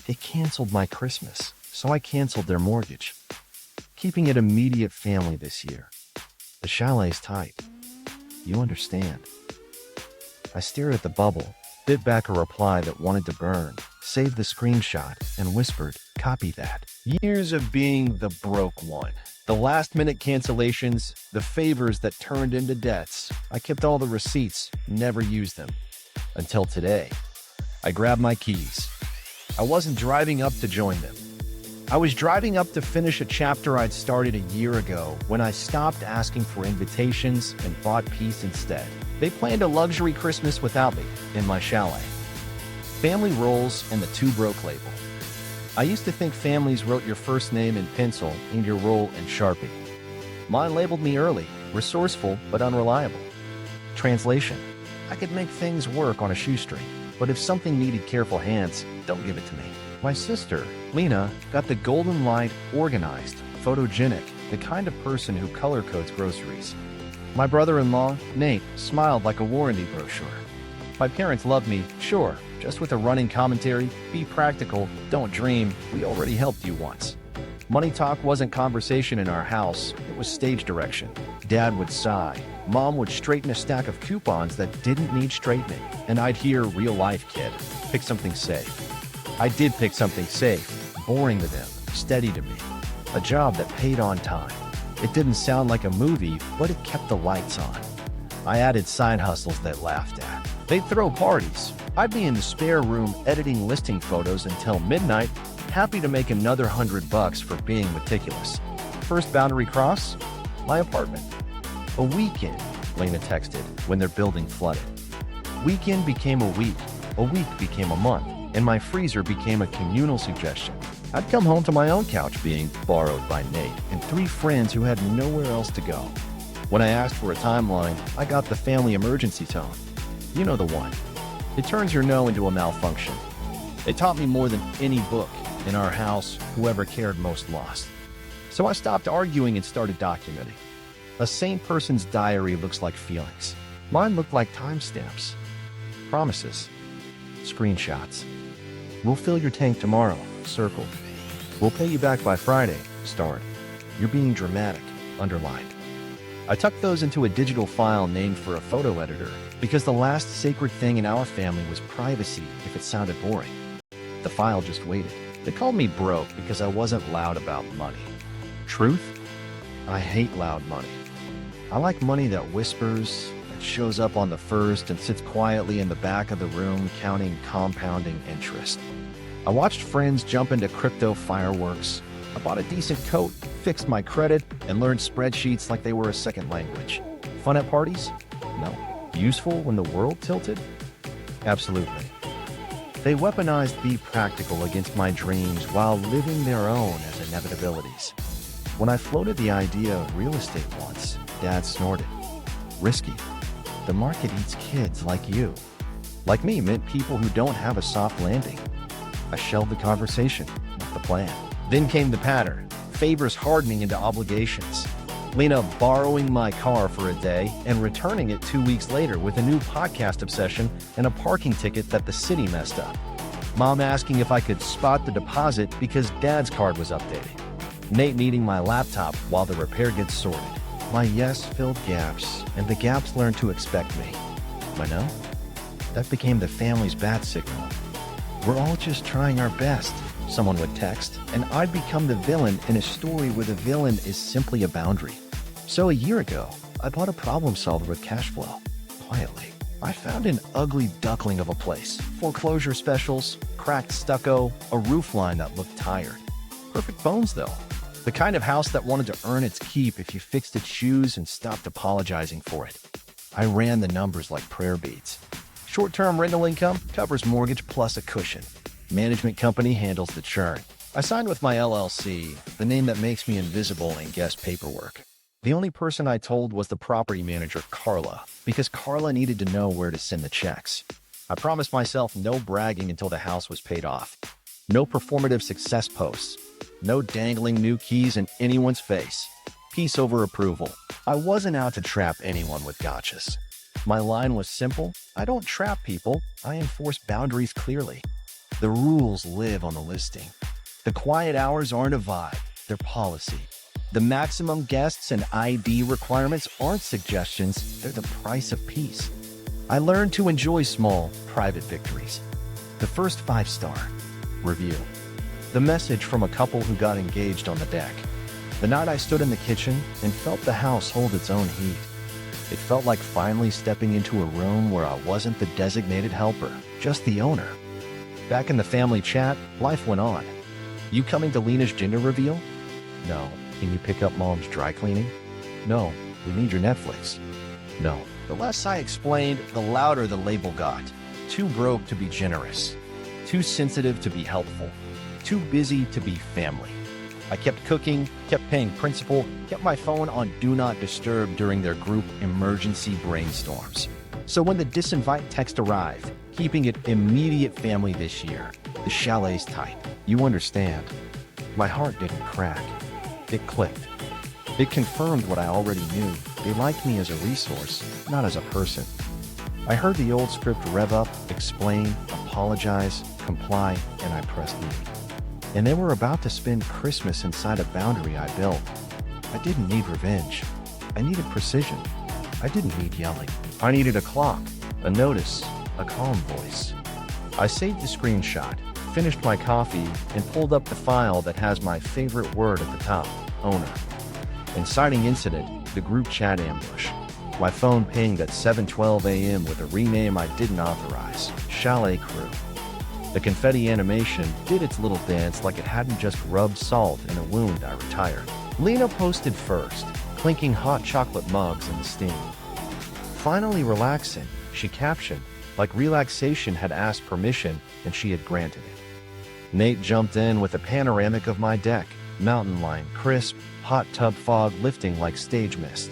It canceled my Christmas, so I canceled their mortgage, keeping it immediate family this year. The chalet's tight. You understand. I stared at the bubble, bit back a reply that wanted to burn, saved the screenshot, and whispered, copy that. Years of being the broke one. The last-minute cancellations, the favors that turned into debts. I kept all the receipts, never used them. Until today. I grabbed my keys. I wasn't driving up to join them. I was driving up to finish a chapter I'd started a year ago when I stopped asking for invitations and bought peace instead. They planned a luxury Christmas without me in my chalet. Family roles and the Too Broke label. I used to think families wrote your first name in pencil and your role in Sharpie. Mine labeled me early, resourceful but unreliable. Translation: I could make things work on a shoestring, but if something needed careful hands, don't give it to me. My sister, Lena, got the golden light, organized, photogenic, the kind of person who color codes groceries. My brother-in-law, Nate, smiled like a warranty brochure. My parents loved me, sure, just with a running commentary, be practical, don't dream, we already helped you once. Money talk wasn't conversation in our house, it was stage direction. Dad would sigh, Mom would straighten a stack of coupons that didn't need straightening, and I'd hear, real life kid, pick something safe. I did pick something safe, boring to them, steady to me. A job that paid on time. It didn't sound like a movie, but it kept the lights on. I added side hustles they laughed at. They'd throw parties. I'd be in the spare room editing listing photos until midnight, happy to make another $100 for being meticulous. First boundary cross? My apartment. A weekend, Lena texted when their building flooded. Weekend became a week became a month, and my freezer became a communal suggestion. I'd come home to my own couch being borrowed by Nate and 3 friends who had nowhere else to go. When I asked for a timeline, I got the family emergency tone. You know the one. It turns your no into a malfunction. It taught me more than any book. In our house, whoever cared most lost. So I stopped arguing and started documenting. A sane person's diary looks like feelings. Mine looked like timestamps. Promises. Screenshots. We'll fill your tank tomorrow. Circled. We'll pay you back by Friday. Starred. You're being dramatic. Underlined. I tucked those into a digital file named for a photo editor because the last sacred thing in our family was privacy if it sounded boring. The file just waited. They called me broke because I wasn't loud about money. Truth? I hate loud money. I like money that whispers, that shows up on the first and sits quietly in the back of the room counting compounding interest. I watched friends jump into crypto fireworks. I bought a decent coat, fixed my credit, and learned spreadsheets like they were a second language. Fun at parties? No. Useful when the world tilted? Absolutely. They weaponized be practical against my dreams while living their own as inevitabilities. When I floated the idea of real estate once, Dad snorted. Risky. The market eats kids like you. Like me meant people who don't have a soft landing. I shelved the conversation, not the plan. Then came the pattern, favors hardening into obligations. Lena borrowing my car for a day and returning it 2 weeks later with a new podcast obsession and a parking ticket that the city messed up. Mom asking if I could spot the deposit because Dad's card was updating. Nate needing my laptop while the repair gets sorted. My yes filled gaps, and the gaps learned to expect me. My no? That became the family's bat signal. We're all just trying our best, someone would text, and I'd become the villain in a story where the villain is simply a boundary. So a year ago, I bought a problem solver with cash flow. Quietly. I found an ugly duckling of a place. Foreclosure specials, cracked stucco, a roof line that looked tired. Perfect bones though. The kind of house that wanted to earn its keep if you fixed its shoes and stopped apologizing for it. I ran the numbers like prayer beads. Short-term rental income covers mortgage plus a cushion. Management company handles the churn. I signed with my LLC, the name that makes me invisible in guest paperwork. The only person I told was the property manager, Carla, because Carla needed to know where to send the checks. I promised myself no bragging until the house was paid off. No performative success posts. No dangling new keys in anyone's face. Peace over approval. I wasn't out to trap anyone with gotchas. My line was simple. I don't trap people. I enforce boundaries clearly. The rules live on the listing. The quiet hours aren't a vibe, they're policy. The maximum guests and ID requirements aren't suggestions, they're the price of peace. I learned to enjoy small, private victories. The first 5-star review. The message from a couple who got engaged on the deck. The night I stood in the kitchen and felt the house hold its own heat. It felt like finally stepping into a room where I wasn't the designated helper, just the owner. Back in the family chat, life went on. You coming to Lena's gender reveal? No. Can you pick up mom's dry cleaning? No. We need your Netflix. No. The less I explained, the louder the label got. Too broke to be generous. Too sensitive to be helpful. Too busy to be family. I kept cooking, kept paying principal, kept my phone on Do Not Disturb during their group emergency brainstorms. So when the disinvite text arrived, keeping it immediate family this year, the chalet's tight. You understand. My heart didn't crack. It clicked. It confirmed what I already knew. They liked me as a resource, not as a person. I heard the old script rev up, explain, apologize, comply, and I pressed leave. And they were about to spend Christmas inside a boundary I built. I didn't need revenge. I needed precision. I didn't need yelling. I needed a clock, a notice, a calm voice. I saved the screenshot, finished my coffee, and pulled up the file that has my favorite word at the top, owner. Inciting incident, the group chat ambush. My phone pinged at 7:12 a.m. with a rename I didn't authorize, Chalet Crew. The confetti animation did its little dance like it hadn't just rubbed salt in a wound I retired. Lena posted first, clinking hot chocolate mugs in the steam. Finally relaxing, she captioned, like relaxation had asked permission and she had granted it. Nate jumped in with a panoramic of my deck, mountain line crisp, hot tub fog lifting like stage mist.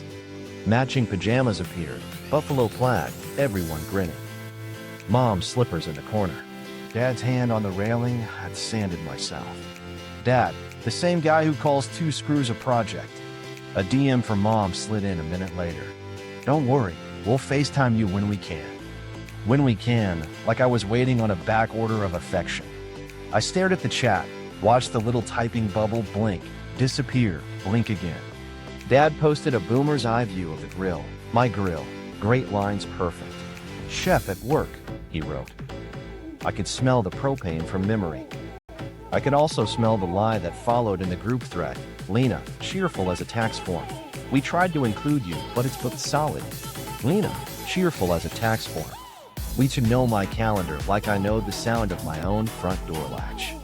Matching pajamas appeared, buffalo plaid, everyone grinning. Mom's slippers in the corner. Dad's hand on the railing, I'd sanded myself. Dad, the same guy who calls 2 screws a project. A DM from Mom slid in a minute later. Don't worry, we'll FaceTime you when we can. When we can, like I was waiting on a back order of affection. I stared at the chat, watched the little typing bubble blink, disappear, blink again. Dad posted a boomer's eye view of the grill. My grill. Great lines perfect. Chef at work, he wrote. I could smell the propane from memory. I could also smell the lie that followed in the group thread. Lena, cheerful as a tax form. We tried to include you, but it's booked solid. Lena, cheerful as a tax form. We should know my calendar like I know the sound of my own front door latch.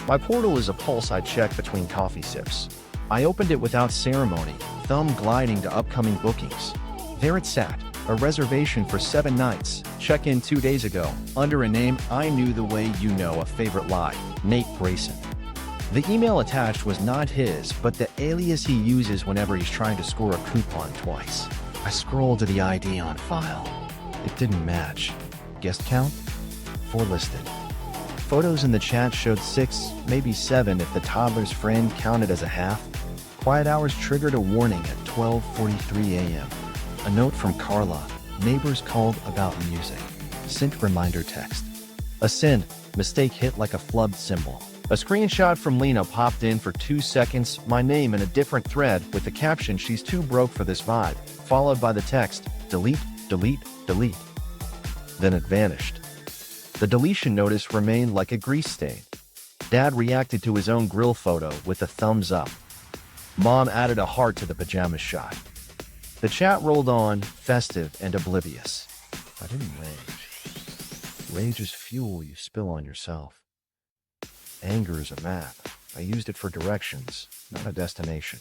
My portal is a pulse I check between coffee sips. I opened it without ceremony, thumb gliding to upcoming bookings. There it sat, a reservation for 7 nights, check-in 2 days ago, under a name I knew the way you know a favorite lie, Nate Grayson. The email attached was not his, but the alias he uses whenever he's trying to score a coupon twice. I scrolled to the ID on file. It didn't match. Guest count? 4 listed. Photos in the chat showed 6, maybe 7 if the toddler's friend counted as a half. Quiet hours triggered a warning at 12:43 a.m. A note from Carla. Neighbors called about music. Sent reminder text. A send. Mistake hit like a flubbed symbol. A screenshot from Lena popped in for 2 seconds, my name in a different thread with the caption she's too broke for this vibe, followed by the text, delete, delete, delete. Then it vanished. The deletion notice remained like a grease stain. Dad reacted to his own grill photo with a thumbs up. Mom added a heart to the pajama shot. The chat rolled on, festive and oblivious. I didn't rage. Rage is fuel you spill on yourself. Anger is a map. I used it for directions, not a destination.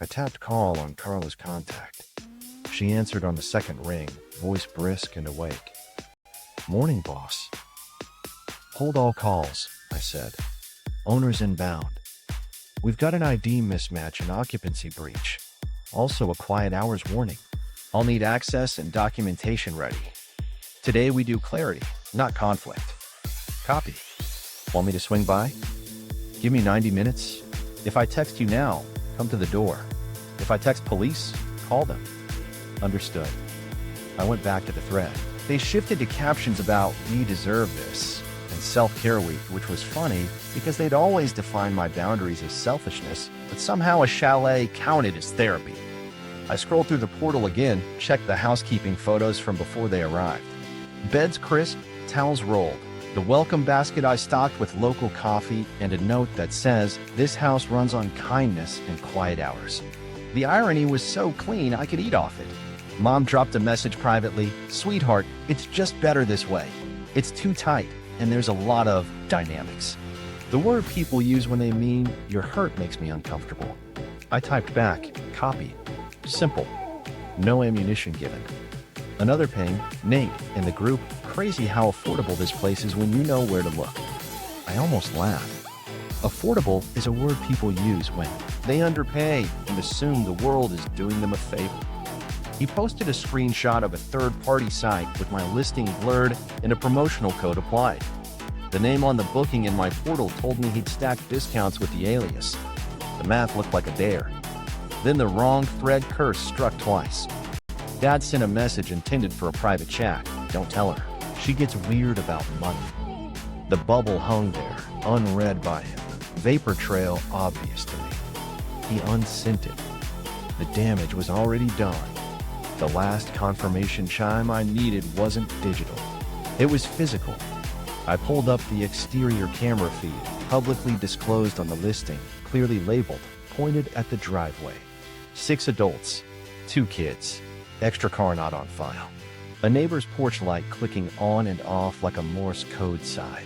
I tapped call on Carla's contact. She answered on the second ring, voice brisk and awake. Morning, boss. Hold all calls, I said. Owners inbound. We've got an ID mismatch and occupancy breach. Also a quiet hours warning. I'll need access and documentation ready. Today we do clarity, not conflict. Copy. Want me to swing by? Give me 90 minutes. If I text you now, come to the door. If I text police, call them. Understood. I went back to the thread. They shifted to captions about, we deserve this, and self-care week, which was funny because they'd always defined my boundaries as selfishness, but somehow a chalet counted as therapy. I scrolled through the portal again, checked the housekeeping photos from before they arrived. Beds crisp, towels rolled. The welcome basket I stocked with local coffee and a note that says, "This house runs on kindness and quiet hours." The irony was so clean I could eat off it. Mom dropped a message privately, "Sweetheart, it's just better this way. It's too tight, and there's a lot of dynamics." The word people use when they mean you're hurt makes me uncomfortable. I typed back, "Copy." Simple. No ammunition given. Another ping, Nate, in the group, "Crazy how affordable this place is when you know where to look." I almost laughed. Affordable is a word people use when they underpay and assume the world is doing them a favor. He posted a screenshot of a third-party site with my listing blurred and a promotional code applied. The name on the booking in my portal told me he'd stacked discounts with the Alias. The math looked like a dare. Then the wrong thread curse struck twice. Dad sent a message intended for a private chat. "Don't tell her. She gets weird about money." The bubble hung there, unread by him. Vapor trail obvious to me. He unsent it. The damage was already done. The last confirmation chime I needed wasn't digital. It was physical. I pulled up the exterior camera feed, publicly disclosed on the listing, clearly labeled, pointed at the driveway. 6 adults, 2 kids, extra car not on file. A neighbor's porch light clicking on and off like a Morse code sign.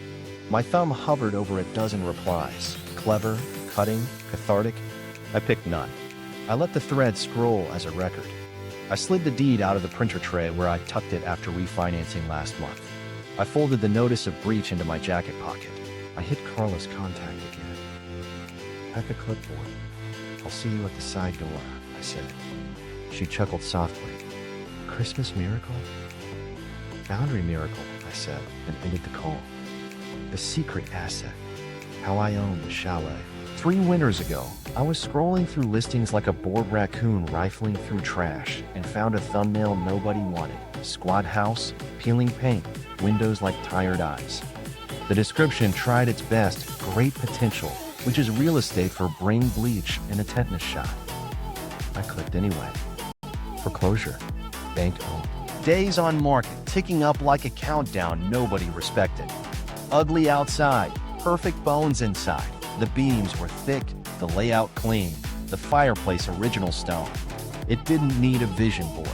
My thumb hovered over a dozen replies. Clever, cutting, cathartic. I picked none. I let the thread scroll as a record. I slid the deed out of the printer tray where I tucked it after refinancing last month. I folded the notice of breach into my jacket pocket. I hit Carla's contact again. "Pack a clipboard. I'll see you at the side door," I said. She chuckled softly. "Christmas miracle?" "Boundary miracle," I said, and ended the call. The secret asset. How I owned the chalet. 3 winters ago, I was scrolling through listings like a bored raccoon rifling through trash and found a thumbnail nobody wanted. Squat house, peeling paint, windows like tired eyes. The description tried its best, great potential, which is real estate for brain bleach and a tetanus shot. I clicked anyway. Foreclosure. Bank owned. Days on market, ticking up like a countdown nobody respected. Ugly outside, perfect bones inside. The beams were thick, the layout clean, the fireplace original stone. It didn't need a vision board.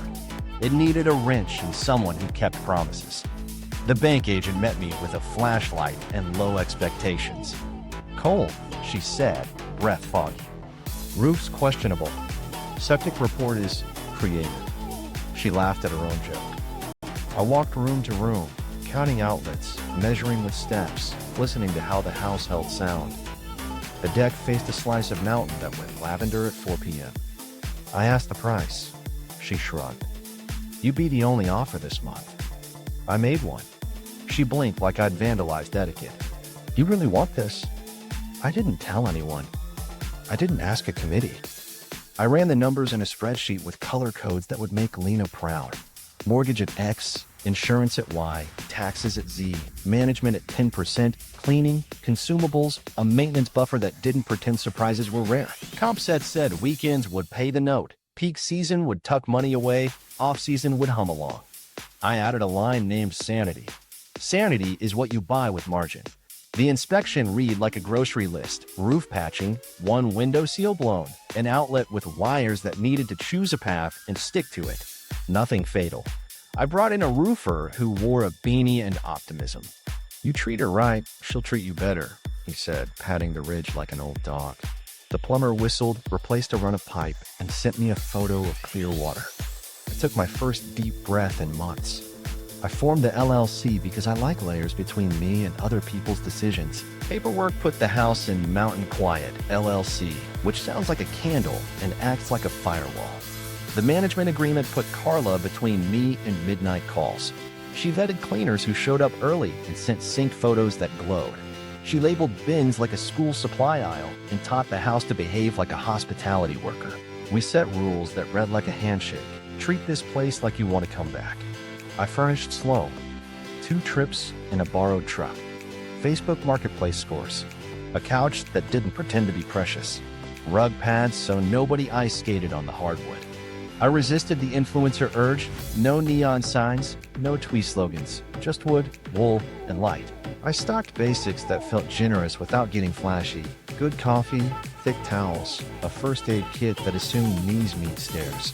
It needed a wrench and someone who kept promises. The bank agent met me with a flashlight and low expectations. "Cold," she said, breath foggy. "Roof's questionable. Septic report is creative." She laughed at her own joke. I walked room to room, counting outlets, measuring with steps, listening to how the house held sound. The deck faced a slice of mountain that went lavender at 4 p.m. I asked the price. She shrugged. "You'd be the only offer this month." I made one. She blinked like I'd vandalized etiquette. "You really want this?" I didn't tell anyone. I didn't ask a committee. I ran the numbers in a spreadsheet with color codes that would make Lena proud. Mortgage at X, insurance at Y, taxes at Z, management at 10%, cleaning, consumables, a maintenance buffer that didn't pretend surprises were rare. Comp set said weekends would pay the note, peak season would tuck money away, off-season would hum along. I added a line named Sanity. Sanity is what you buy with margin. The inspection read like a grocery list: roof patching, 1 window seal blown, an outlet with wires that needed to choose a path and stick to it. Nothing fatal. I brought in a roofer who wore a beanie and optimism. "You treat her right, she'll treat you better," he said, patting the ridge like an old dog. The plumber whistled, replaced a run of pipe, and sent me a photo of clear water. I took my first deep breath in months. I formed the LLC because I like layers between me and other people's decisions. Paperwork put the house in Mountain Quiet, LLC, which sounds like a candle and acts like a firewall. The management agreement put Carla between me and midnight calls. She vetted cleaners who showed up early and sent synced photos that glowed. She labeled bins like a school supply aisle and taught the house to behave like a hospitality worker. We set rules that read like a handshake. Treat this place like you want to come back. I furnished slow. 2 trips in a borrowed truck. Facebook Marketplace scores. A couch that didn't pretend to be precious. Rug pads so nobody ice skated on the hardwood. I resisted the influencer urge. No neon signs, no twee slogans, just wood, wool, and light. I stocked basics that felt generous without getting flashy. Good coffee, thick towels, a first aid kit that assumed knees meet stairs.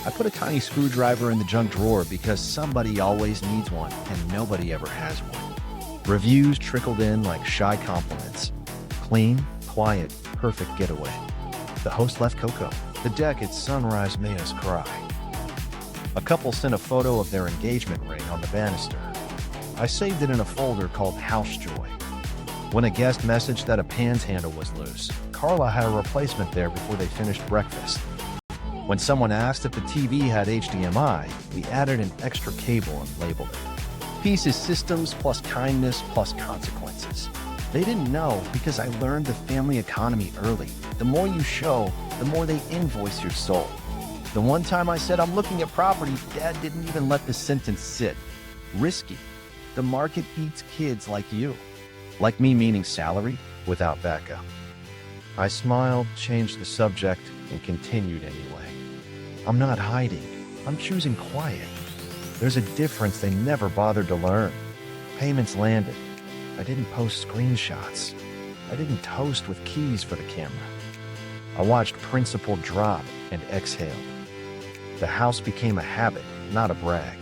I put a tiny screwdriver in the junk drawer because somebody always needs one and nobody ever has one. Reviews trickled in like shy compliments. Clean, quiet, perfect getaway. The host left Coco. The deck at sunrise made us cry. A couple sent a photo of their engagement ring on the banister. I saved it in a folder called House Joy. When a guest messaged that a pan's handle was loose, Carla had a replacement there before they finished breakfast. When someone asked if the TV had HDMI, we added an extra cable and labeled it. Peace is systems plus kindness plus consequences. They didn't know because I learned the family economy early. The more you show, the more they invoice your soul. The one time I said I'm looking at property, Dad didn't even let the sentence sit. Risky. The market eats kids like you. Like me meaning salary without backup. I smiled, changed the subject, and continued anyway. I'm not hiding. I'm choosing quiet. There's a difference they never bothered to learn. Payments landed. I didn't post screenshots. I didn't toast with keys for the camera. I watched principal drop and exhaled. The house became a habit, not a brag.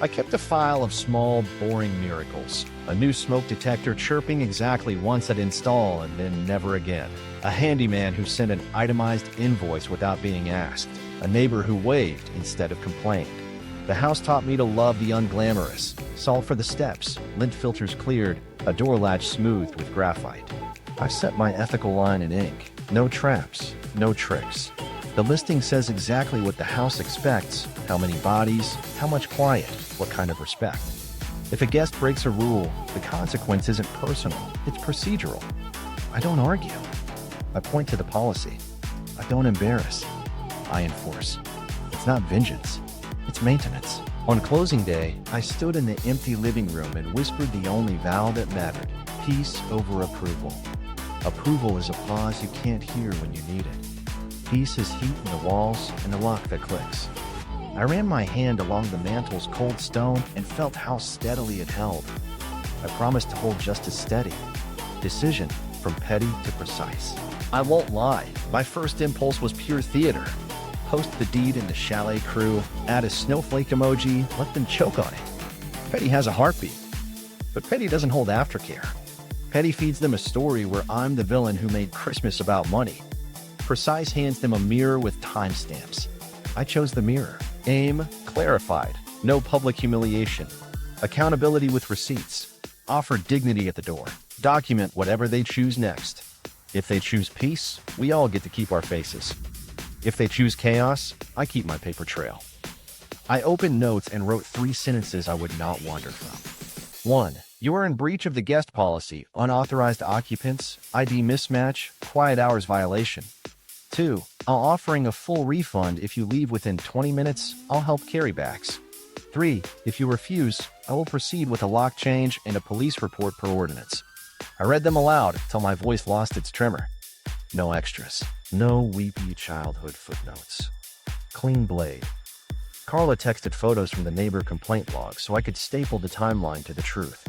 I kept a file of small, boring miracles. A new smoke detector chirping exactly once at install and then never again. A handyman who sent an itemized invoice without being asked. A neighbor who waved instead of complained. The house taught me to love the unglamorous. Salt for the steps, lint filters cleared, a door latch smoothed with graphite. I set my ethical line in ink. No traps, no tricks. The listing says exactly what the house expects, how many bodies, how much quiet, what kind of respect. If a guest breaks a rule, the consequence isn't personal, it's procedural. I don't argue. I point to the policy. I don't embarrass. I enforce. It's not vengeance, it's maintenance. On closing day, I stood in the empty living room and whispered the only vow that mattered: peace over approval. Approval is applause you can't hear when you need it. Peace is heat in the walls and a lock that clicks. I ran my hand along the mantle's cold stone and felt how steadily it held. I promised to hold just as steady. Decision from petty to precise. I won't lie, my first impulse was pure theater. Post the deed in the Chalet crew, add a snowflake emoji, let them choke on it. Petty has a heartbeat, but Petty doesn't hold aftercare. Petty feeds them a story where I'm the villain who made Christmas about money. Precise hands them a mirror with timestamps. I chose the mirror. Aim clarified. No public humiliation. Accountability with receipts. Offer dignity at the door. Document whatever they choose next. If they choose peace, we all get to keep our faces. If they choose chaos, I keep my paper trail. I opened notes and wrote 3 sentences I would not wander from. 1. You are in breach of the guest policy, unauthorized occupants, ID mismatch, quiet hours violation. 2. I'm offering a full refund if you leave within 20 minutes. I'll help carrybacks. 3. If you refuse, I will proceed with a lock change and a police report per ordinance. I read them aloud till my voice lost its tremor. No extras. No weepy childhood footnotes. Clean blade. Carla texted photos from the neighbor complaint log so I could staple the timeline to the truth.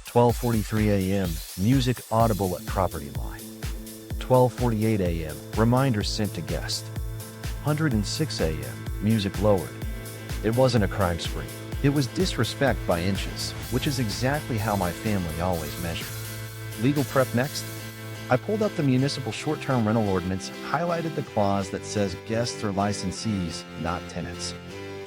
12:43 a.m. Music audible at property line. 12:48 a.m. Reminder sent to guest. 106 a.m. Music lowered. It wasn't a crime spree. It was disrespect by inches, which is exactly how my family always measured. Legal prep next. I pulled up the municipal short-term rental ordinance, highlighted the clause that says guests are licensees, not tenants.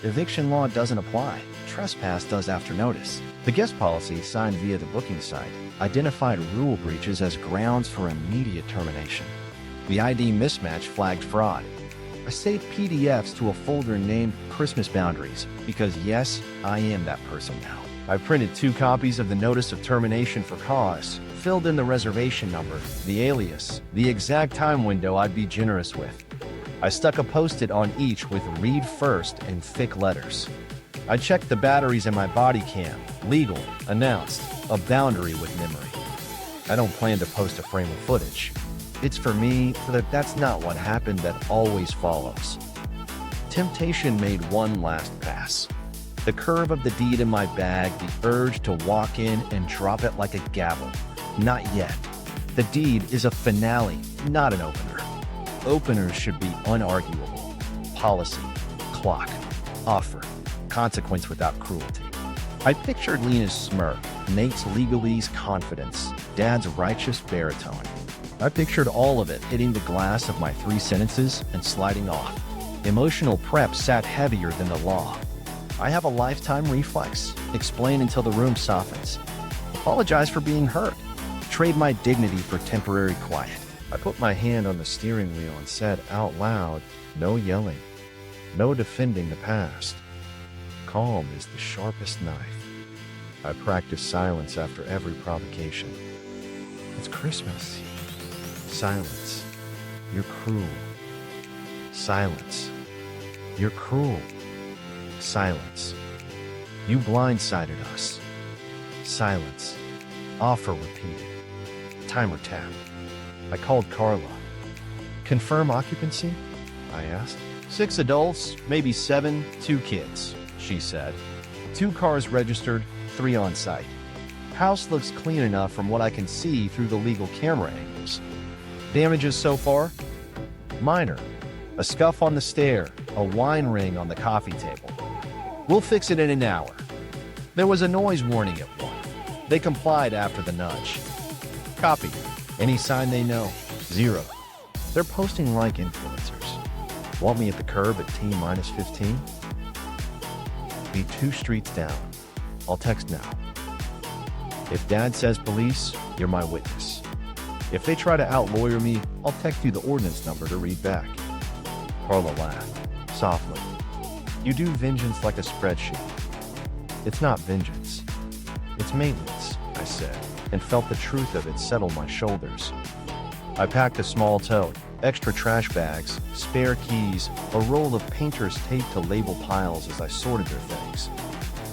Eviction law doesn't apply. Trespass does after notice. The guest policy, signed via the booking site, identified rule breaches as grounds for immediate termination. The ID mismatch flagged fraud. I saved PDFs to a folder named Christmas Boundaries because, yes, I am that person now. I printed 2 copies of the notice of termination for cause, filled in the reservation number, the alias, the exact time window I'd be generous with. I stuck a post-it on each with "read first" in thick letters. I checked the batteries in my body cam. Legal, announced, a boundary with memory. I don't plan to post a frame of footage. It's for me, so that's not what happened that always follows. Temptation made one last pass. The curve of the deed in my bag, the urge to walk in and drop it like a gavel. Not yet. The deed is a finale, not an opener. Openers should be unarguable. Policy, clock, offer, consequence without cruelty. I pictured Lena's smirk, Nate's legalese confidence, Dad's righteous baritone. I pictured all of it hitting the glass of my 3 sentences and sliding off. Emotional prep sat heavier than the law. I have a lifetime reflex. Explain until the room softens. Apologize for being hurt. Trade my dignity for temporary quiet. I put my hand on the steering wheel and said out loud, no yelling, no defending the past. Calm is the sharpest knife. I practice silence after every provocation. It's Christmas. Silence. You're cruel. Silence. You're cruel. Silence. You blindsided us. Silence. Offer repeated. Timer tapped. I called Carla. Confirm occupancy? I asked. 6 adults, maybe 7, 2 kids, she said. 2 cars registered, 3 on site. House looks clean enough from what I can see through the legal camera angles. Damages so far? Minor. A scuff on the stair, a wine ring on the coffee table. We'll fix it in an hour. There was a noise warning at 1. They complied after the nudge. Copy. Any sign they know? 0. They're posting like influencers. Want me at the curb at T-15? Be 2 streets down. I'll text now. If Dad says police, you're my witness. If they try to outlawyer me, I'll text you the ordinance number to read back. Carla laughed, softly. You do vengeance like a spreadsheet. It's not vengeance. It's maintenance, I said, and felt the truth of it settle my shoulders. I packed a small tote, extra trash bags, spare keys, a roll of painter's tape to label piles as I sorted their things.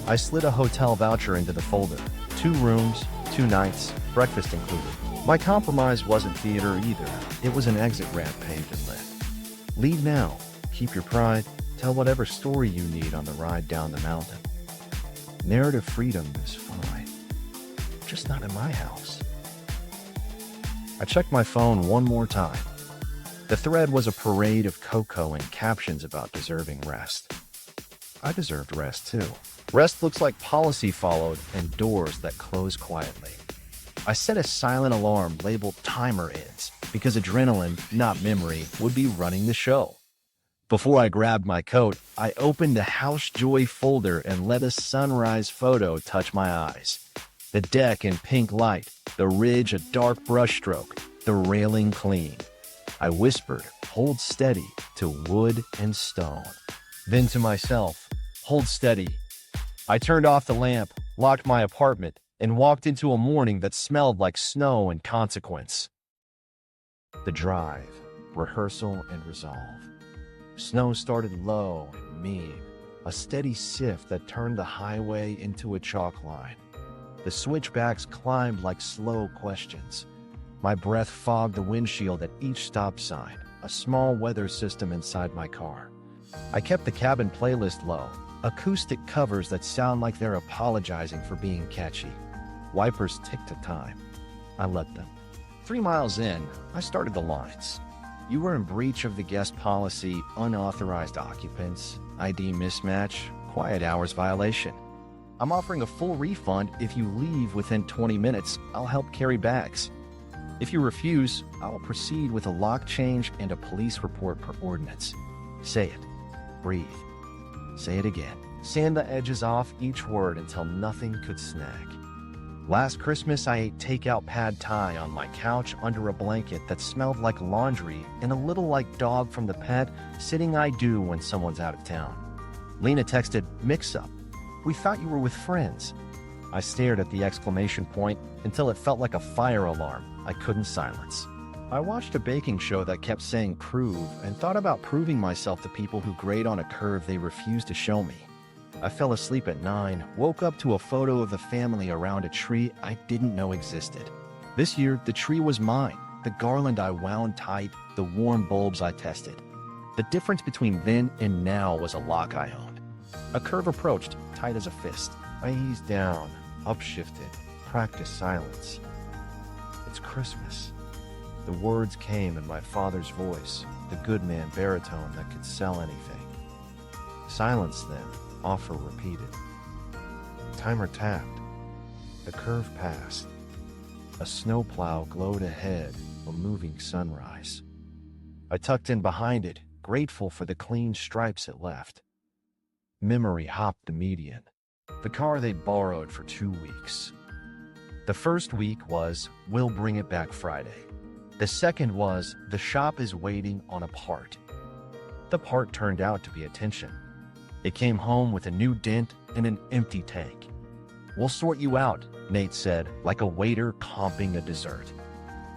I slid a hotel voucher into the folder. 2 rooms, 2 nights, breakfast included. My compromise wasn't theater either. It was an exit ramp paved and lit. Leave now. Keep your pride. Tell whatever story you need on the ride down the mountain. Narrative freedom is fine. Just not in my house. I checked my phone one more time. The thread was a parade of cocoa and captions about deserving rest. I deserved rest too. Rest looks like policy followed and doors that close quietly. I set a silent alarm labeled timer ends because adrenaline, not memory, would be running the show. Before I grabbed my coat, I opened the House Joy folder and let a sunrise photo touch my eyes. The deck in pink light, the ridge a dark brushstroke, the railing clean. I whispered, hold steady, to wood and stone. Then to myself, hold steady. I turned off the lamp, locked my apartment, and walked into a morning that smelled like snow and consequence. The drive, rehearsal, and resolve. Snow started low and mean, a steady sift that turned the highway into a chalk line. The switchbacks climbed like slow questions. My breath fogged the windshield at each stop sign, a small weather system inside my car. I kept the cabin playlist low, acoustic covers that sound like they're apologizing for being catchy. Wipers ticked to time. I let them. 3 miles in, I started the lines. You were in breach of the guest policy, unauthorized occupants, ID mismatch, quiet hours violation. I'm offering a full refund if you leave within 20 minutes. I'll help carry bags. If you refuse, I'll proceed with a lock change and a police report per ordinance. Say it. Breathe. Say it again. Sand the edges off each word until nothing could snag. Last Christmas, I ate takeout pad thai on my couch under a blanket that smelled like laundry and a little like dog from the pet sitting I do when someone's out of town. Lena texted, mix-up. We thought you were with friends. I stared at the exclamation point until it felt like a fire alarm I couldn't silence. I watched a baking show that kept saying prove and thought about proving myself to people who grade on a curve they refused to show me. I fell asleep at 9, woke up to a photo of the family around a tree I didn't know existed. This year, the tree was mine. The garland I wound tight, the warm bulbs I tested. The difference between then and now was a lock I owned. A curve approached, tight as a fist. I eased down, upshifted, practiced silence. It's Christmas. The words came in my father's voice, the good man baritone that could sell anything. Silence then, offer repeated. Timer tapped. The curve passed. A snowplow glowed ahead, a moving sunrise. I tucked in behind it, grateful for the clean stripes it left. Memory hopped the median, the car they'd borrowed for 2 weeks. The first week was, we'll bring it back Friday. The second was, the shop is waiting on a part. The part turned out to be attention. It came home with a new dent and an empty tank. We'll sort you out, Nate said, like a waiter comping a dessert.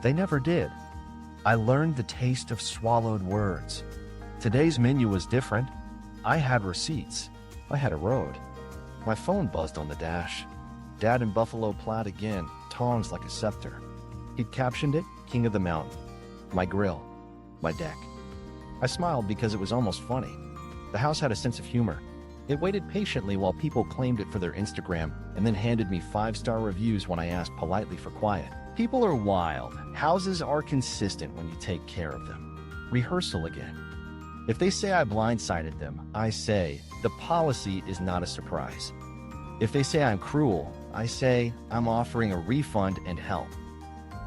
They never did. I learned the taste of swallowed words. Today's menu was different. I had receipts. I had a road. My phone buzzed on the dash. Dad in buffalo plaid again, tongs like a scepter. He'd captioned it, King of the Mountain. My grill. My deck. I smiled because it was almost funny. The house had a sense of humor. It waited patiently while people claimed it for their Instagram and then handed me 5-star reviews when I asked politely for quiet. People are wild. Houses are consistent when you take care of them. Rehearsal again. If they say I blindsided them, I say, the policy is not a surprise. If they say I'm cruel, I say I'm offering a refund and help.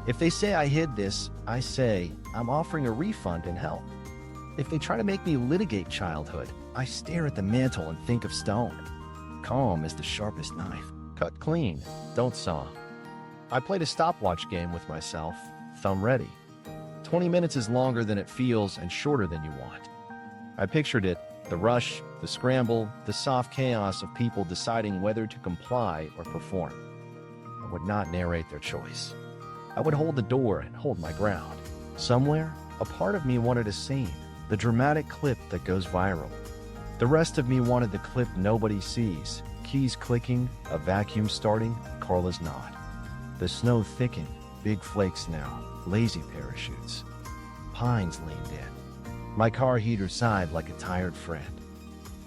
If they say I hid this, I say I'm offering a refund and help. If they try to make me litigate childhood, I stare at the mantle and think of stone. Calm is the sharpest knife. Cut clean, don't saw. I played a stopwatch game with myself, thumb ready. 20 minutes is longer than it feels and shorter than you want. I pictured it, the rush, the scramble, the soft chaos of people deciding whether to comply or perform. I would not narrate their choice. I would hold the door and hold my ground. Somewhere, a part of me wanted a scene, the dramatic clip that goes viral. The rest of me wanted the clip nobody sees, keys clicking, a vacuum starting, Carla's nod. The snow thickened, big flakes now, lazy parachutes. Pines leaned in. My car heater sighed like a tired friend.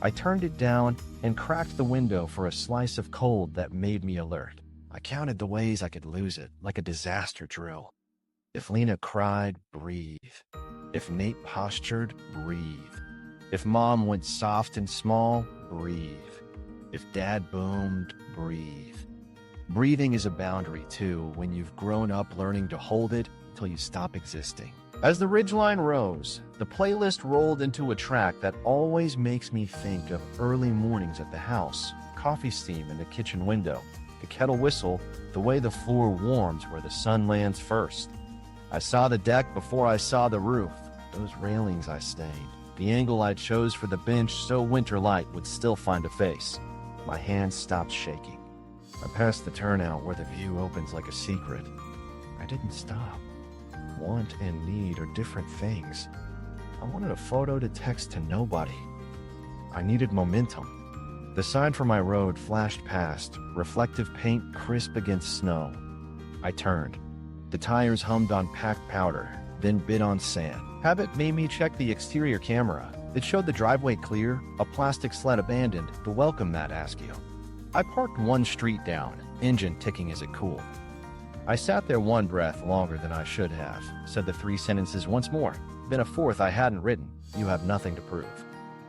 I turned it down and cracked the window for a slice of cold that made me alert. I counted the ways I could lose it, like a disaster drill. If Lena cried, breathe. If Nate postured, breathe. If Mom went soft and small, breathe. If Dad boomed, breathe. Breathing is a boundary, too, when you've grown up learning to hold it until you stop existing. As the ridgeline rose, the playlist rolled into a track that always makes me think of early mornings at the house, coffee steam in the kitchen window, the kettle whistle, the way the floor warms where the sun lands first. I saw the deck before I saw the roof, those railings I stained, the angle I chose for the bench so winter light would still find a face. My hands stopped shaking. I passed the turnout where the view opens like a secret. I didn't stop. Want and need are different things. I wanted a photo to text to nobody. I needed momentum. The sign for my road flashed past, reflective paint crisp against snow. I turned. The tires hummed on packed powder, then bit on sand. Habit made me check the exterior camera. It showed the driveway clear, a plastic sled abandoned, the welcome mat askew. I parked one street down, engine ticking as it cooled. I sat there one breath longer than I should have, said the 3 sentences once more, then a fourth I hadn't written. You have nothing to prove.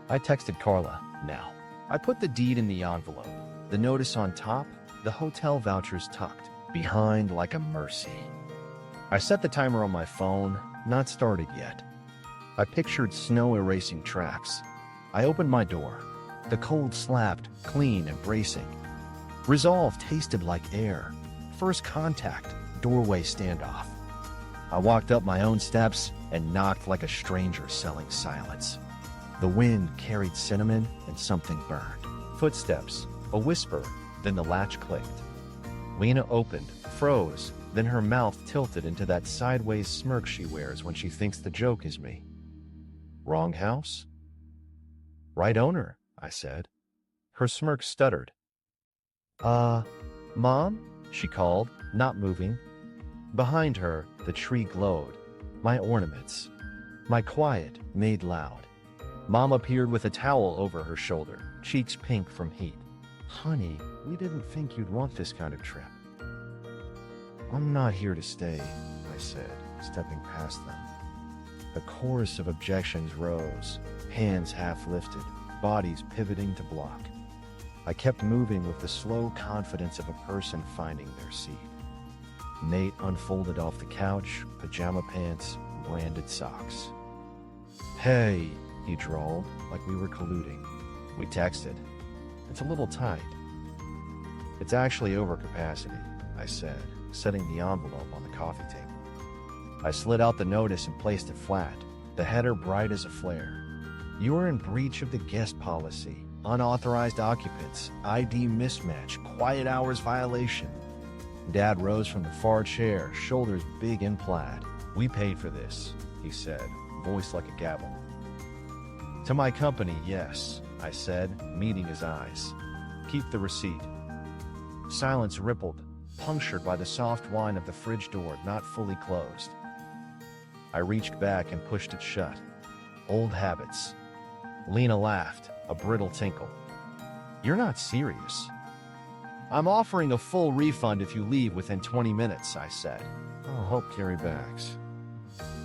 I texted Carla, now. I put the deed in the envelope, the notice on top, the hotel vouchers tucked, behind like a mercy. I set the timer on my phone, not started yet. I pictured snow erasing tracks. I opened my door. The cold slapped, clean and bracing. Resolve tasted like air. First contact, doorway standoff. I walked up my own steps and knocked like a stranger selling silence. The wind carried cinnamon and something burned. Footsteps, a whisper, then the latch clicked. Lena opened, froze, then her mouth tilted into that sideways smirk she wears when she thinks the joke is me. Wrong house? Right owner, I said. Her smirk stuttered. Mom? She called, not moving. Behind her, the tree glowed. My ornaments. My quiet made loud. Mom appeared with a towel over her shoulder, cheeks pink from heat. Honey, we didn't think you'd want this kind of trip. I'm not here to stay, I said, stepping past them. A chorus of objections rose, hands half lifted, bodies pivoting to block. I kept moving with the slow confidence of a person finding their seat. Nate unfolded off the couch, pajama pants, branded socks. Hey, he drawled, like we were colluding. We texted. It's a little tight. It's actually over capacity, I said, setting the envelope on the coffee table. I slid out the notice and placed it flat, the header bright as a flare. You are in breach of the guest policy. Unauthorized occupants, ID mismatch, quiet hours violation. Dad rose from the far chair, shoulders big and plaid. We paid for this, he said, voice like a gavel. To my company, yes, I said, meeting his eyes. Keep the receipt. Silence rippled, punctured by the soft whine of the fridge door not fully closed. I reached back and pushed it shut. Old habits. Lena laughed, a brittle tinkle. You're not serious. I'm offering a full refund if you leave within 20 minutes, I said. I'll help carry bags.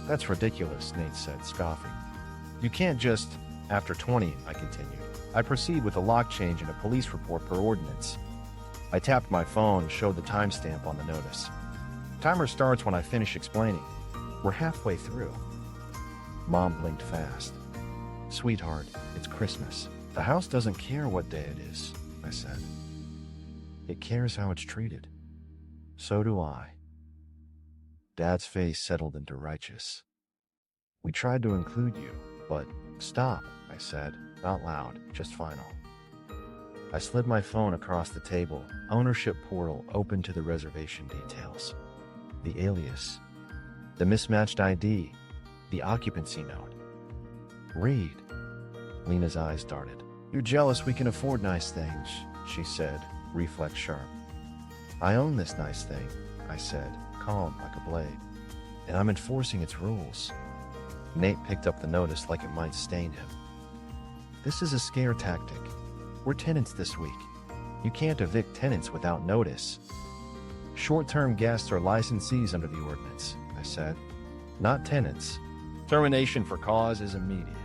That's ridiculous, Nate said, scoffing. You can't just... After 20, I continued. I proceed with a lock change and a police report per ordinance. I tapped my phone, showed the timestamp on the notice. Timer starts when I finish explaining. We're halfway through. Mom blinked fast. Sweetheart, it's Christmas. The house doesn't care what day it is, I said. It cares how it's treated. So do I. Dad's face settled into righteous. We tried to include you, but stop, I said, not loud, just final. I slid my phone across the table, ownership portal open to the reservation details. The alias, the mismatched ID, the occupancy note. Read. Lena's eyes darted. You're jealous we can afford nice things, she said, reflex sharp. I own this nice thing, I said, calm like a blade, and I'm enforcing its rules. Nate picked up the notice like it might stain him. This is a scare tactic. We're tenants this week. You can't evict tenants without notice. Short-term guests are licensees under the ordinance, I said. Not tenants. Termination for cause is immediate.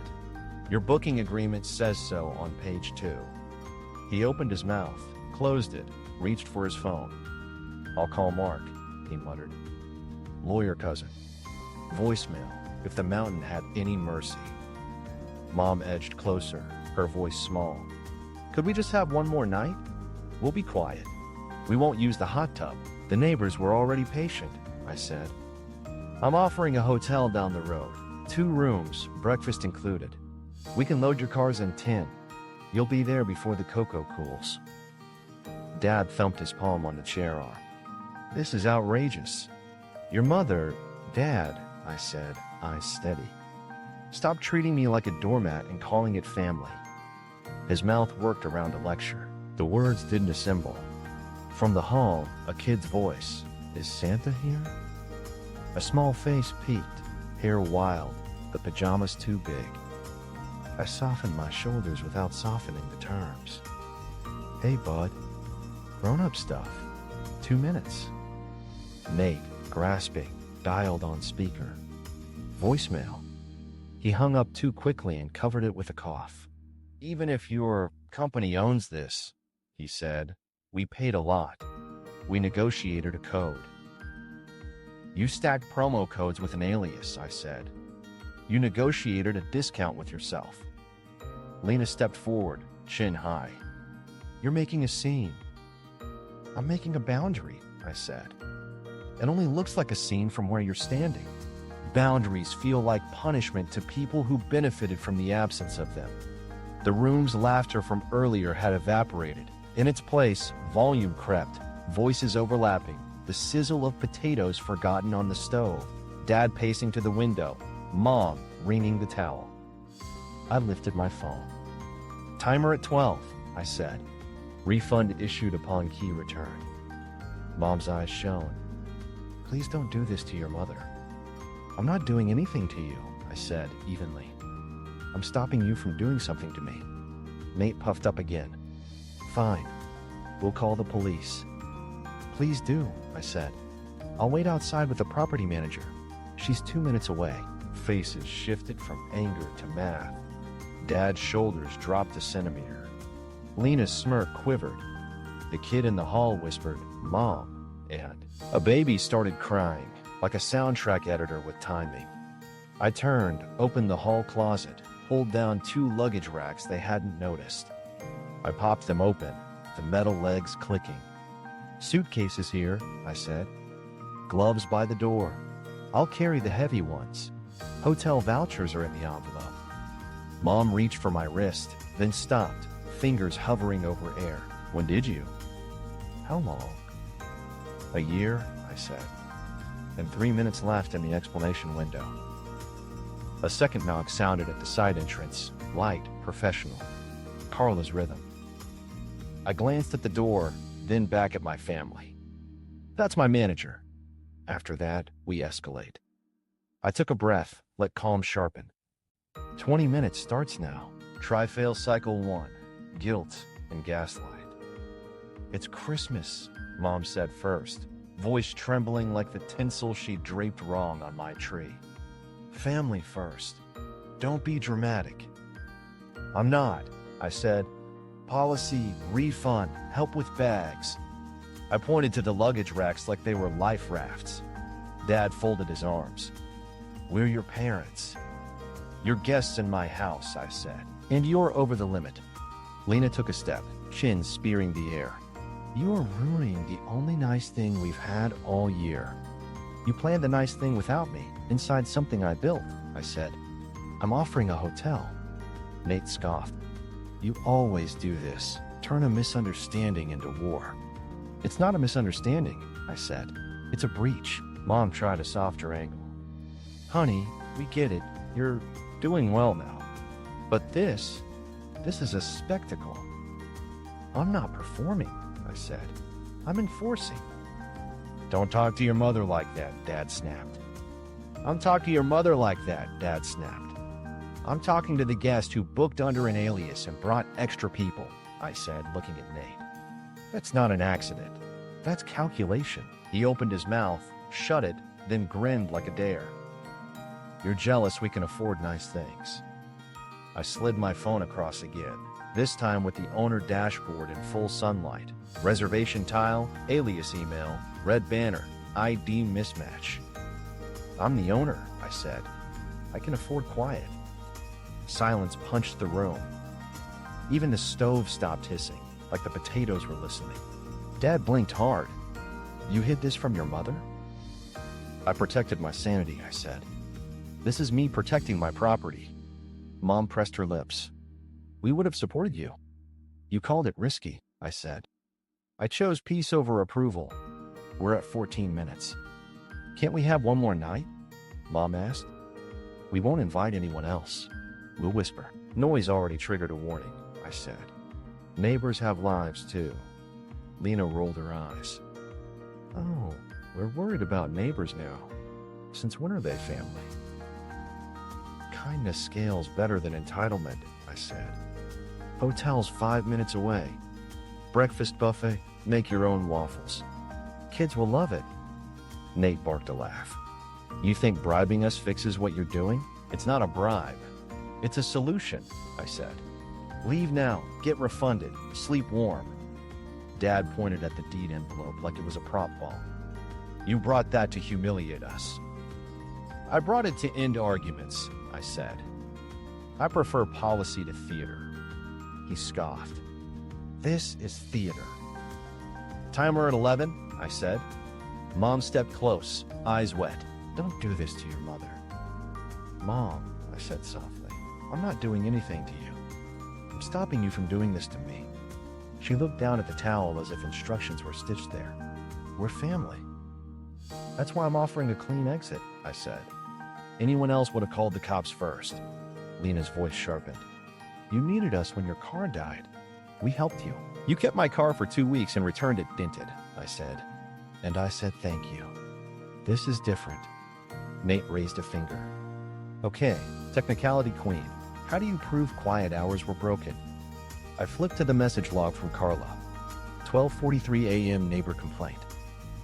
Your booking agreement says so on page 2. He opened his mouth, closed it, reached for his phone. I'll call Mark, he muttered. Lawyer cousin. Voicemail, if the mountain had any mercy. Mom edged closer, her voice small. Could we just have one more night? We'll be quiet. We won't use the hot tub. The neighbors were already patient, I said. I'm offering a hotel down the road. 2 rooms, breakfast included. We can load your cars in 10. You'll be there before the cocoa cools. Dad thumped his palm on the chair arm. This is outrageous. Your mother, Dad, I said, eyes steady. Stop treating me like a doormat and calling it family. His mouth worked around a lecture. The words didn't assemble. From the hall, a kid's voice. Is Santa here? A small face peeked, hair wild, the pajamas too big. I softened my shoulders without softening the terms. Hey, bud. Grown-up stuff. 2 minutes. Nate, grasping, dialed on speaker. Voicemail. He hung up too quickly and covered it with a cough. Even if your company owns this, he said, we paid a lot. We negotiated a code. You stacked promo codes with an alias, I said. You negotiated a discount with yourself. Lena stepped forward, chin high. You're making a scene. I'm making a boundary, I said. It only looks like a scene from where you're standing. Boundaries feel like punishment to people who benefited from the absence of them. The room's laughter from earlier had evaporated. In its place, volume crept, voices overlapping, the sizzle of potatoes forgotten on the stove, Dad pacing to the window, Mom wringing the towel. I lifted my phone. Timer at 12, I said. Refund issued upon key return. Mom's eyes shone. Please don't do this to your mother. I'm not doing anything to you, I said evenly. I'm stopping you from doing something to me. Nate puffed up again. Fine. We'll call the police. Please do, I said. I'll wait outside with the property manager. She's 2 minutes away. Faces shifted from anger to math. Dad's shoulders dropped a centimeter. Lena's smirk quivered. The kid in the hall whispered, Mom, and a baby started crying, like a soundtrack editor with timing. I turned, opened the hall closet, pulled down 2 luggage racks they hadn't noticed. I popped them open, the metal legs clicking. Suitcases here, I said. Gloves by the door. I'll carry the heavy ones. Hotel vouchers are in the envelope. Mom reached for my wrist, then stopped, fingers hovering over air. When did you? How long? A year, I said. And 3 minutes left in the explanation window. A second knock sounded at the side entrance, light, professional. Carla's rhythm. I glanced at the door, then back at my family. That's my manager. After that, we escalate. I took a breath, let calm sharpen. 20 minutes starts now. Try-fail cycle 1, guilt and gaslight. It's Christmas, Mom said first, voice trembling like the tinsel she draped wrong on my tree. Family first. Don't be dramatic. I'm not, I said. Policy, refund, help with bags. I pointed to the luggage racks like they were life rafts. Dad folded his arms. We're your parents. You're guests in my house, I said. And you're over the limit. Lena took a step, chin spearing the air. You are ruining the only nice thing we've had all year. You planned the nice thing without me, inside something I built, I said. I'm offering a hotel. Nate scoffed. You always do this. Turn a misunderstanding into war. It's not a misunderstanding, I said. It's a breach. Mom tried a softer angle. Honey, we get it. You're doing well now. But this is a spectacle. I'm not performing, I said. I'm enforcing. Don't talk to your mother like that, Dad snapped. I'm talking to your mother like that, Dad snapped. I'm talking to the guest who booked under an alias and brought extra people, I said, looking at Nate. That's not an accident. That's calculation. He opened his mouth, shut it, then grinned like a dare. You're jealous we can afford nice things. I slid my phone across again, this time with the owner dashboard in full sunlight. Reservation tile, alias email, red banner, ID mismatch. I'm the owner, I said. I can afford quiet. Silence punched the room. Even the stove stopped hissing, like the potatoes were listening. Dad blinked hard. You hid this from your mother? I protected my sanity, I said. This is me protecting my property. Mom pressed her lips. We would have supported you. You called it risky, I said. I chose peace over approval. We're at 14 minutes. Can't we have one more night? Mom asked. We won't invite anyone else. We'll whisper. Noise already triggered a warning, I said. Neighbors have lives too. Lena rolled her eyes. Oh, we're worried about neighbors now. Since when are they family? Kindness scales better than entitlement, I said. Hotel's 5 minutes away. Breakfast buffet, make your own waffles. Kids will love it. Nate barked a laugh. You think bribing us fixes what you're doing? It's not a bribe. It's a solution, I said. Leave now, get refunded, sleep warm. Dad pointed at the deed envelope like it was a prop ball. You brought that to humiliate us. I brought it to end arguments, I said. I prefer policy to theater. He scoffed. This is theater. Timer at 11, I said. Mom stepped close, eyes wet. Don't do this to your mother. Mom, I said softly, I'm not doing anything to you. I'm stopping you from doing this to me. She looked down at the towel as if instructions were stitched there. We're family. That's why I'm offering a clean exit, I said. Anyone else would have called the cops first. Lena's voice sharpened. You needed us when your car died. We helped you. You kept my car for 2 weeks and returned it dented, I said. And I said thank you. This is different. Nate raised a finger. Okay, technicality queen. How do you prove quiet hours were broken? I flipped to the message log from Carla. 12:43 a.m. neighbor complaint.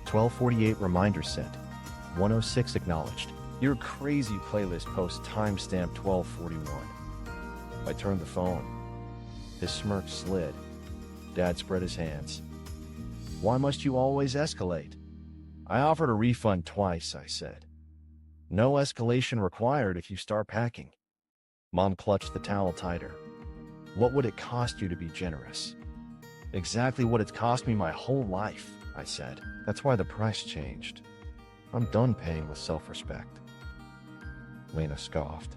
12:48 reminder sent. 106 acknowledged. Your crazy playlist post timestamp 12:41. I turned the phone. His smirk slid. Dad spread his hands. Why must you always escalate? I offered a refund twice, I said. No escalation required if you start packing. Mom clutched the towel tighter. What would it cost you to be generous? Exactly what it's cost me my whole life, I said. That's why the price changed. I'm done paying with self-respect. Lena scoffed.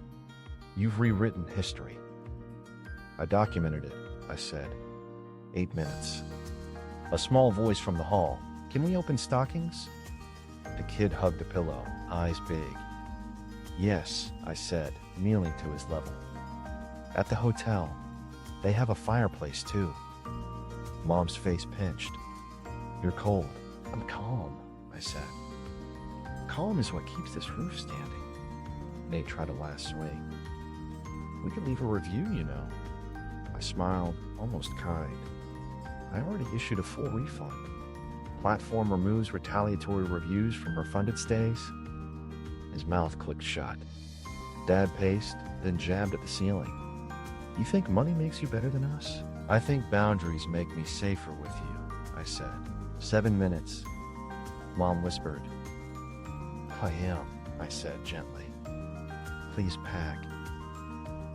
You've rewritten history. I documented it, I said. 8 minutes. A small voice from the hall. Can we open stockings? The kid hugged the pillow, eyes big. Yes, I said, kneeling to his level. At the hotel. They have a fireplace, too. Mom's face pinched. You're cold. I'm calm, I said. Calm is what keeps this roof standing. Nate tried a last swing. We could leave a review, you know. I smiled, almost kind. I already issued a full refund. Platform removes retaliatory reviews from refunded stays. His mouth clicked shut. Dad paced, then jabbed at the ceiling. You think money makes you better than us? I think boundaries make me safer with you, I said. 7 minutes. Mom whispered. I am, I said gently. Please pack.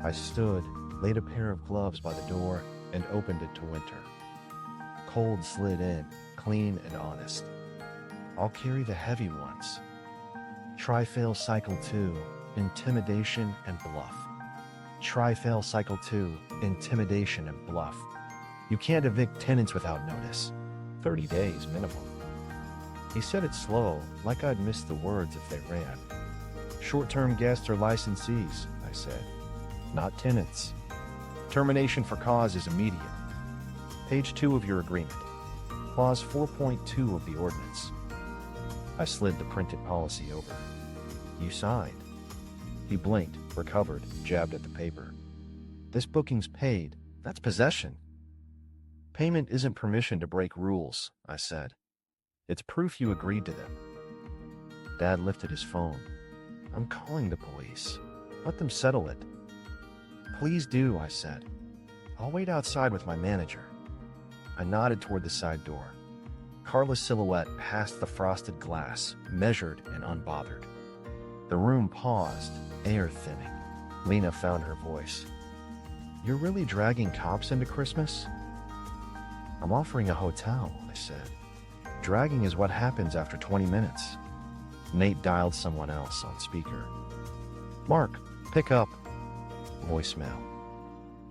I stood, laid a pair of gloves by the door, and opened it to Winter. Cold slid in, clean and honest. I'll carry the heavy ones. Try-fail cycle 2, intimidation and bluff. Try-fail cycle 2, intimidation and bluff. You can't evict tenants without notice. 30 days minimum. He said it slow, like I'd missed the words if they ran. Short-term guests are licensees, I said. Not tenants. Termination for cause is immediate. Page 2 of your agreement. Clause 4.2 of the ordinance. I slid the printed policy over. You signed. He blinked, recovered, jabbed at the paper. This booking's paid. That's possession. Payment isn't permission to break rules, I said. It's proof you agreed to them. Dad lifted his phone. I'm calling the police. Let them settle it. Please do, I said. I'll wait outside with my manager. I nodded toward the side door. Carla's silhouette passed the frosted glass, measured and unbothered. The room paused, air thinning. Lena found her voice. You're really dragging cops into Christmas? I'm offering a hotel, I said. Dragging is what happens after 20 minutes. Nate dialed someone else on speaker. Mark, pick up. Voicemail.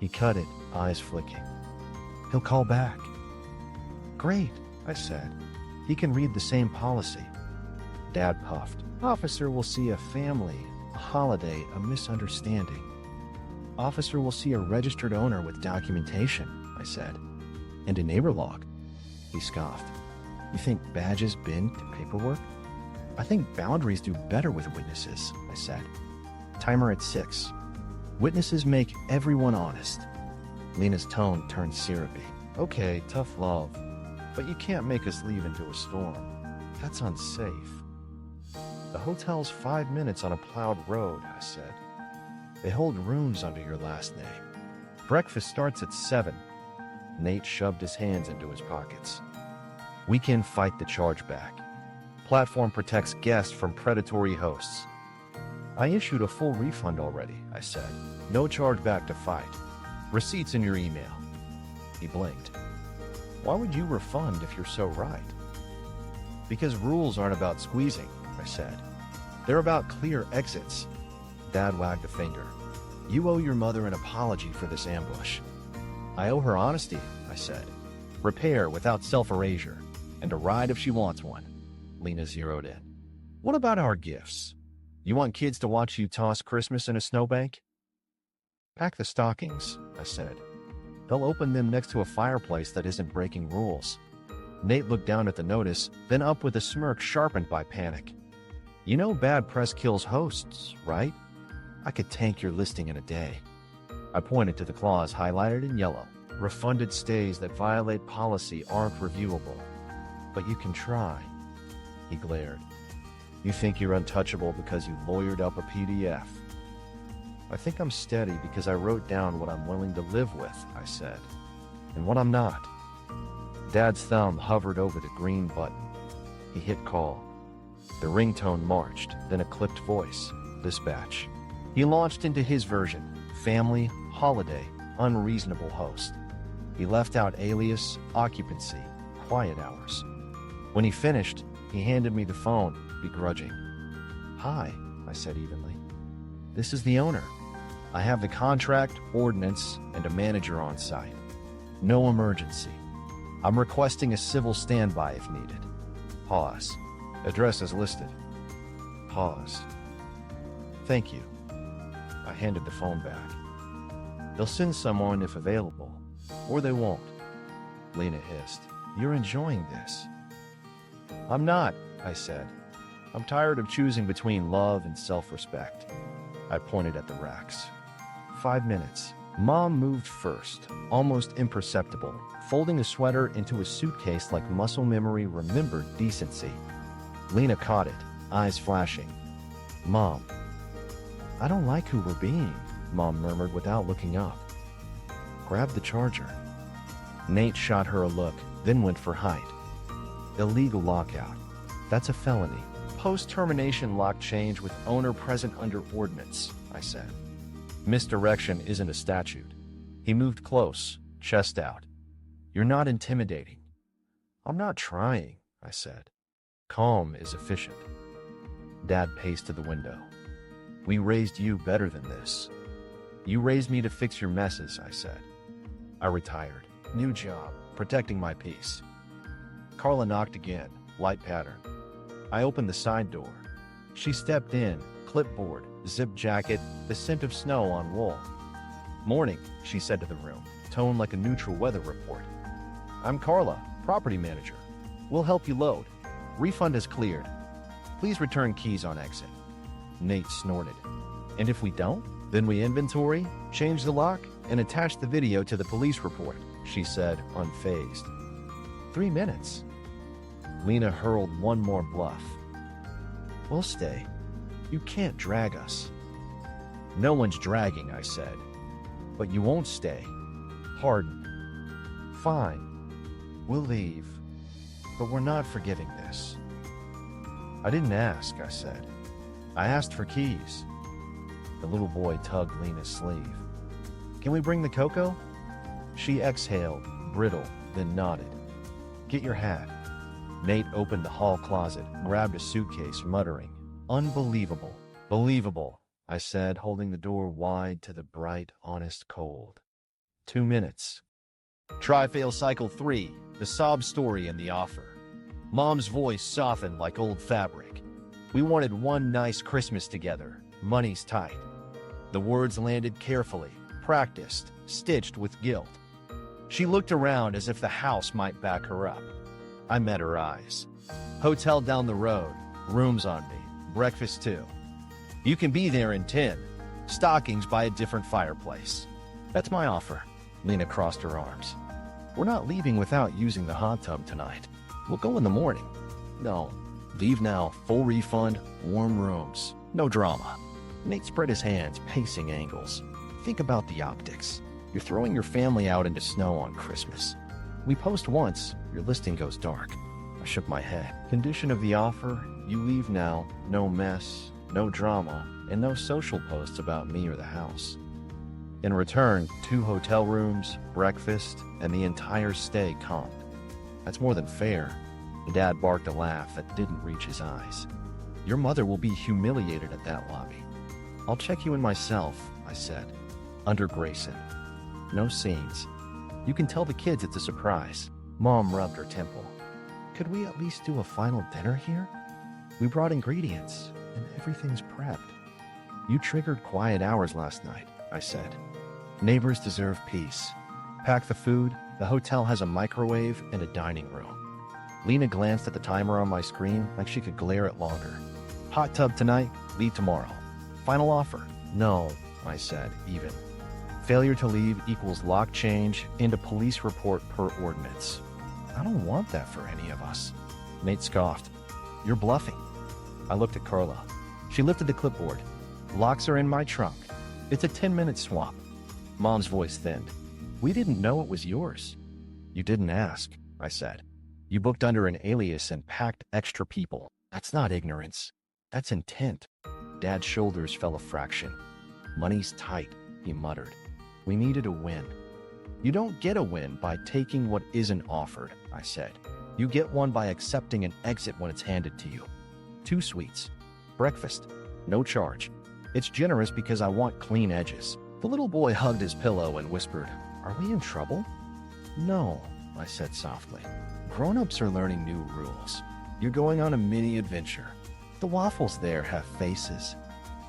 He cut it, eyes flicking. He'll call back. Great, I said. He can read the same policy. Dad puffed. Officer will see a family, a holiday, a misunderstanding. Officer will see a registered owner with documentation, I said. And a neighbor log. He scoffed. You think badges bend to paperwork? I think boundaries do better with witnesses, I said. Timer at 6. Witnesses make everyone honest. Lena's tone turned syrupy. Okay, tough love. But you can't make us leave into a storm. That's unsafe. The hotel's 5 minutes on a plowed road, I said. They hold rooms under your last name. Breakfast starts at 7. Nate shoved his hands into his pockets. We can fight the chargeback. Platform protects guests from predatory hosts. I issued a full refund already, I said. No chargeback to fight. Receipts in your email. He blinked. Why would you refund if you're so right? Because rules aren't about squeezing, I said. They're about clear exits. Dad wagged a finger. You owe your mother an apology for this ambush. I owe her honesty, I said. Repair without self-erasure. And a ride if she wants one. Lena zeroed in. What about our gifts? You want kids to watch you toss Christmas in a snowbank? Pack the stockings, I said. They'll open them next to a fireplace that isn't breaking rules. Nate looked down at the notice, then up with a smirk sharpened by panic. You know bad press kills hosts, right? I could tank your listing in a day. I pointed to the clause highlighted in yellow. Refunded stays that violate policy aren't reviewable. But you can try. He glared. You think you're untouchable because you lawyered up a PDF. I think I'm steady because I wrote down what I'm willing to live with, I said. And what I'm not. Dad's thumb hovered over the green button. He hit call. The ringtone marched, then a clipped voice. Dispatch. He launched into his version. Family, holiday, unreasonable host. He left out Alias, Occupancy, quiet hours. When he finished, he handed me the phone, begrudging. Hi, I said evenly. This is the owner. I have the contract, ordinance, and a manager on site. No emergency. I'm requesting a civil standby if needed. Pause. Address is listed. Pause. Thank you. I handed the phone back. They'll send someone if available, or they won't. Lena hissed. You're enjoying this. I'm not, I said. I'm tired of choosing between love and self-respect. I pointed at the racks. 5 minutes. Mom moved first, almost imperceptible, folding a sweater into a suitcase like muscle memory remembered decency. Lena caught it, eyes flashing. Mom. I don't like who we're being, Mom murmured without looking up. Grab the charger. Nate shot her a look, then went for height. Illegal lockout. That's a felony. Post-termination lock change with owner present under ordinance, I said. Misdirection isn't a statute. He moved close, chest out. You're not intimidating. I'm not trying, I said. Calm is efficient. Dad paced to the window. We raised you better than this. You raised me to fix your messes, I said. I retired. New job, protecting my peace. Carla knocked again, light pattern. I opened the side door. She stepped in, clipboard, zip jacket, the scent of snow on wool. Morning, she said to the room, tone like a neutral weather report. I'm Carla, property manager. We'll help you load. Refund is cleared. Please return keys on exit. Nate snorted. And if we don't? Then we inventory, change the lock, and attach the video to the police report, she said, unfazed. 3 minutes. Lena hurled one more bluff. We'll stay. You can't drag us. No one's dragging, I said. But you won't stay. Pardon. Fine. We'll leave. But we're not forgiving this. I didn't ask, I said. I asked for keys. The little boy tugged Lena's sleeve. Can we bring the cocoa? She exhaled, brittle, then nodded. Get your hat. Nate opened the hall closet, grabbed a suitcase, muttering, Unbelievable. Believable, I said, holding the door wide to the bright, honest cold. 2 minutes. Tri-fail cycle 3, the sob story and the offer. Mom's voice softened like old fabric. We wanted one nice Christmas together. Money's tight. The words landed carefully, practiced, stitched with guilt. She looked around as if the house might back her up. I met her eyes. Hotel down the road, rooms on me, breakfast too. You can be there in 10. Stockings by a different fireplace. That's my offer. Lena crossed her arms. We're not leaving without using the hot tub tonight. We'll go in the morning. No, leave now, full refund, warm rooms, no drama. Nate spread his hands, pacing angles. Think about the optics. You're throwing your family out into snow on Christmas. We post once, your listing goes dark. I shook my head. Condition of the offer, you leave now, no mess, no drama, and no social posts about me or the house. In return, 2 hotel rooms, breakfast, and the entire stay comped. That's more than fair. Dad barked a laugh that didn't reach his eyes. Your mother will be humiliated at that lobby. I'll check you in myself, I said. Under Grayson. No scenes. You can tell the kids it's a surprise. Mom rubbed her temple. Could we at least do a final dinner here? We brought ingredients, and everything's prepped. You triggered quiet hours last night, I said. Neighbors deserve peace. Pack the food. The hotel has a microwave and a dining room. Lena glanced at the timer on my screen like she could glare it longer. Hot tub tonight, leave tomorrow. Final offer. No, I said, even. Failure to leave equals lock change into police report per ordinance. I don't want that for any of us. Nate scoffed. You're bluffing. I looked at Carla. She lifted the clipboard. Locks are in my trunk. It's a 10-minute swap. Mom's voice thinned. We didn't know it was yours. You didn't ask, I said. You booked under an alias and packed extra people. That's not ignorance. That's intent. Dad's shoulders fell a fraction. Money's tight, he muttered. We needed a win. You don't get a win by taking what isn't offered, I said. You get one by accepting an exit when it's handed to you. 2 sweets. Breakfast. No charge. It's generous because I want clean edges. The little boy hugged his pillow and whispered, Are we in trouble? No, I said softly. Grown-ups are learning new rules. You're going on a mini adventure. The waffles there have faces.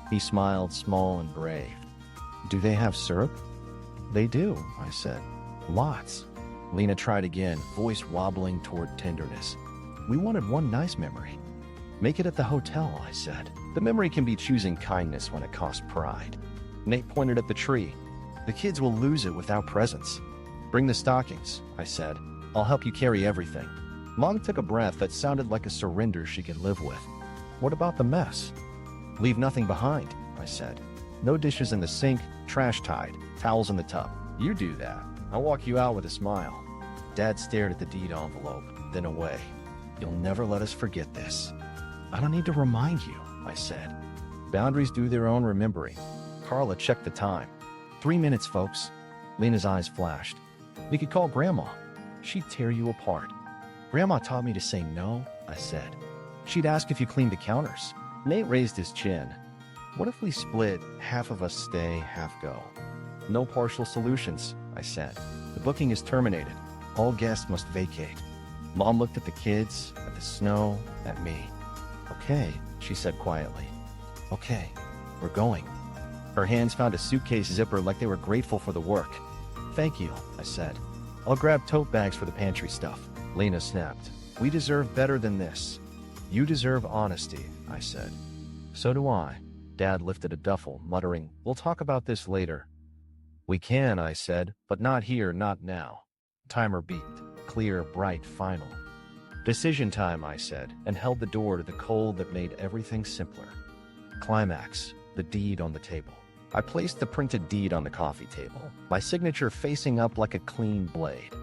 He smiled, small and brave. Do they have syrup? They do, I said. Lots. Lena tried again, voice wobbling toward tenderness. We wanted one nice memory. Make it at the hotel, I said. The memory can be choosing kindness when it costs pride. Nate pointed at the tree. The kids will lose it without presents. Bring the stockings, I said. I'll help you carry everything. Mom took a breath that sounded like a surrender she could live with. What about the mess? Leave nothing behind, I said. No dishes in the sink, trash tied, towels in the tub. You do that. I'll walk you out with a smile. Dad stared at the deed envelope, then away. You'll never let us forget this. I don't need to remind you, I said. Boundaries do their own remembering. Carla checked the time. 3 minutes, folks. Lena's eyes flashed. We could call Grandma. She'd tear you apart. Grandma taught me to say no, I said. She'd ask if you cleaned the counters. Nate raised his chin. What if we split, half of us stay, half go? No partial solutions, I said. The booking is terminated. All guests must vacate. Mom looked at the kids, at the snow, at me. Okay, she said quietly. Okay, we're going. Her hands found a suitcase zipper like they were grateful for the work. Thank you, I said. I'll grab tote bags for the pantry stuff. Lena snapped. We deserve better than this. You deserve honesty, I said. So do I. Dad lifted a duffel, muttering, We'll talk about this later. We can, I said, but not here, not now. Timer beeped. Clear, bright, final. Decision time, I said, and held the door to the cold that made everything simpler. Climax, the deed on the table. I placed the printed deed on the coffee table, my signature facing up like a clean blade.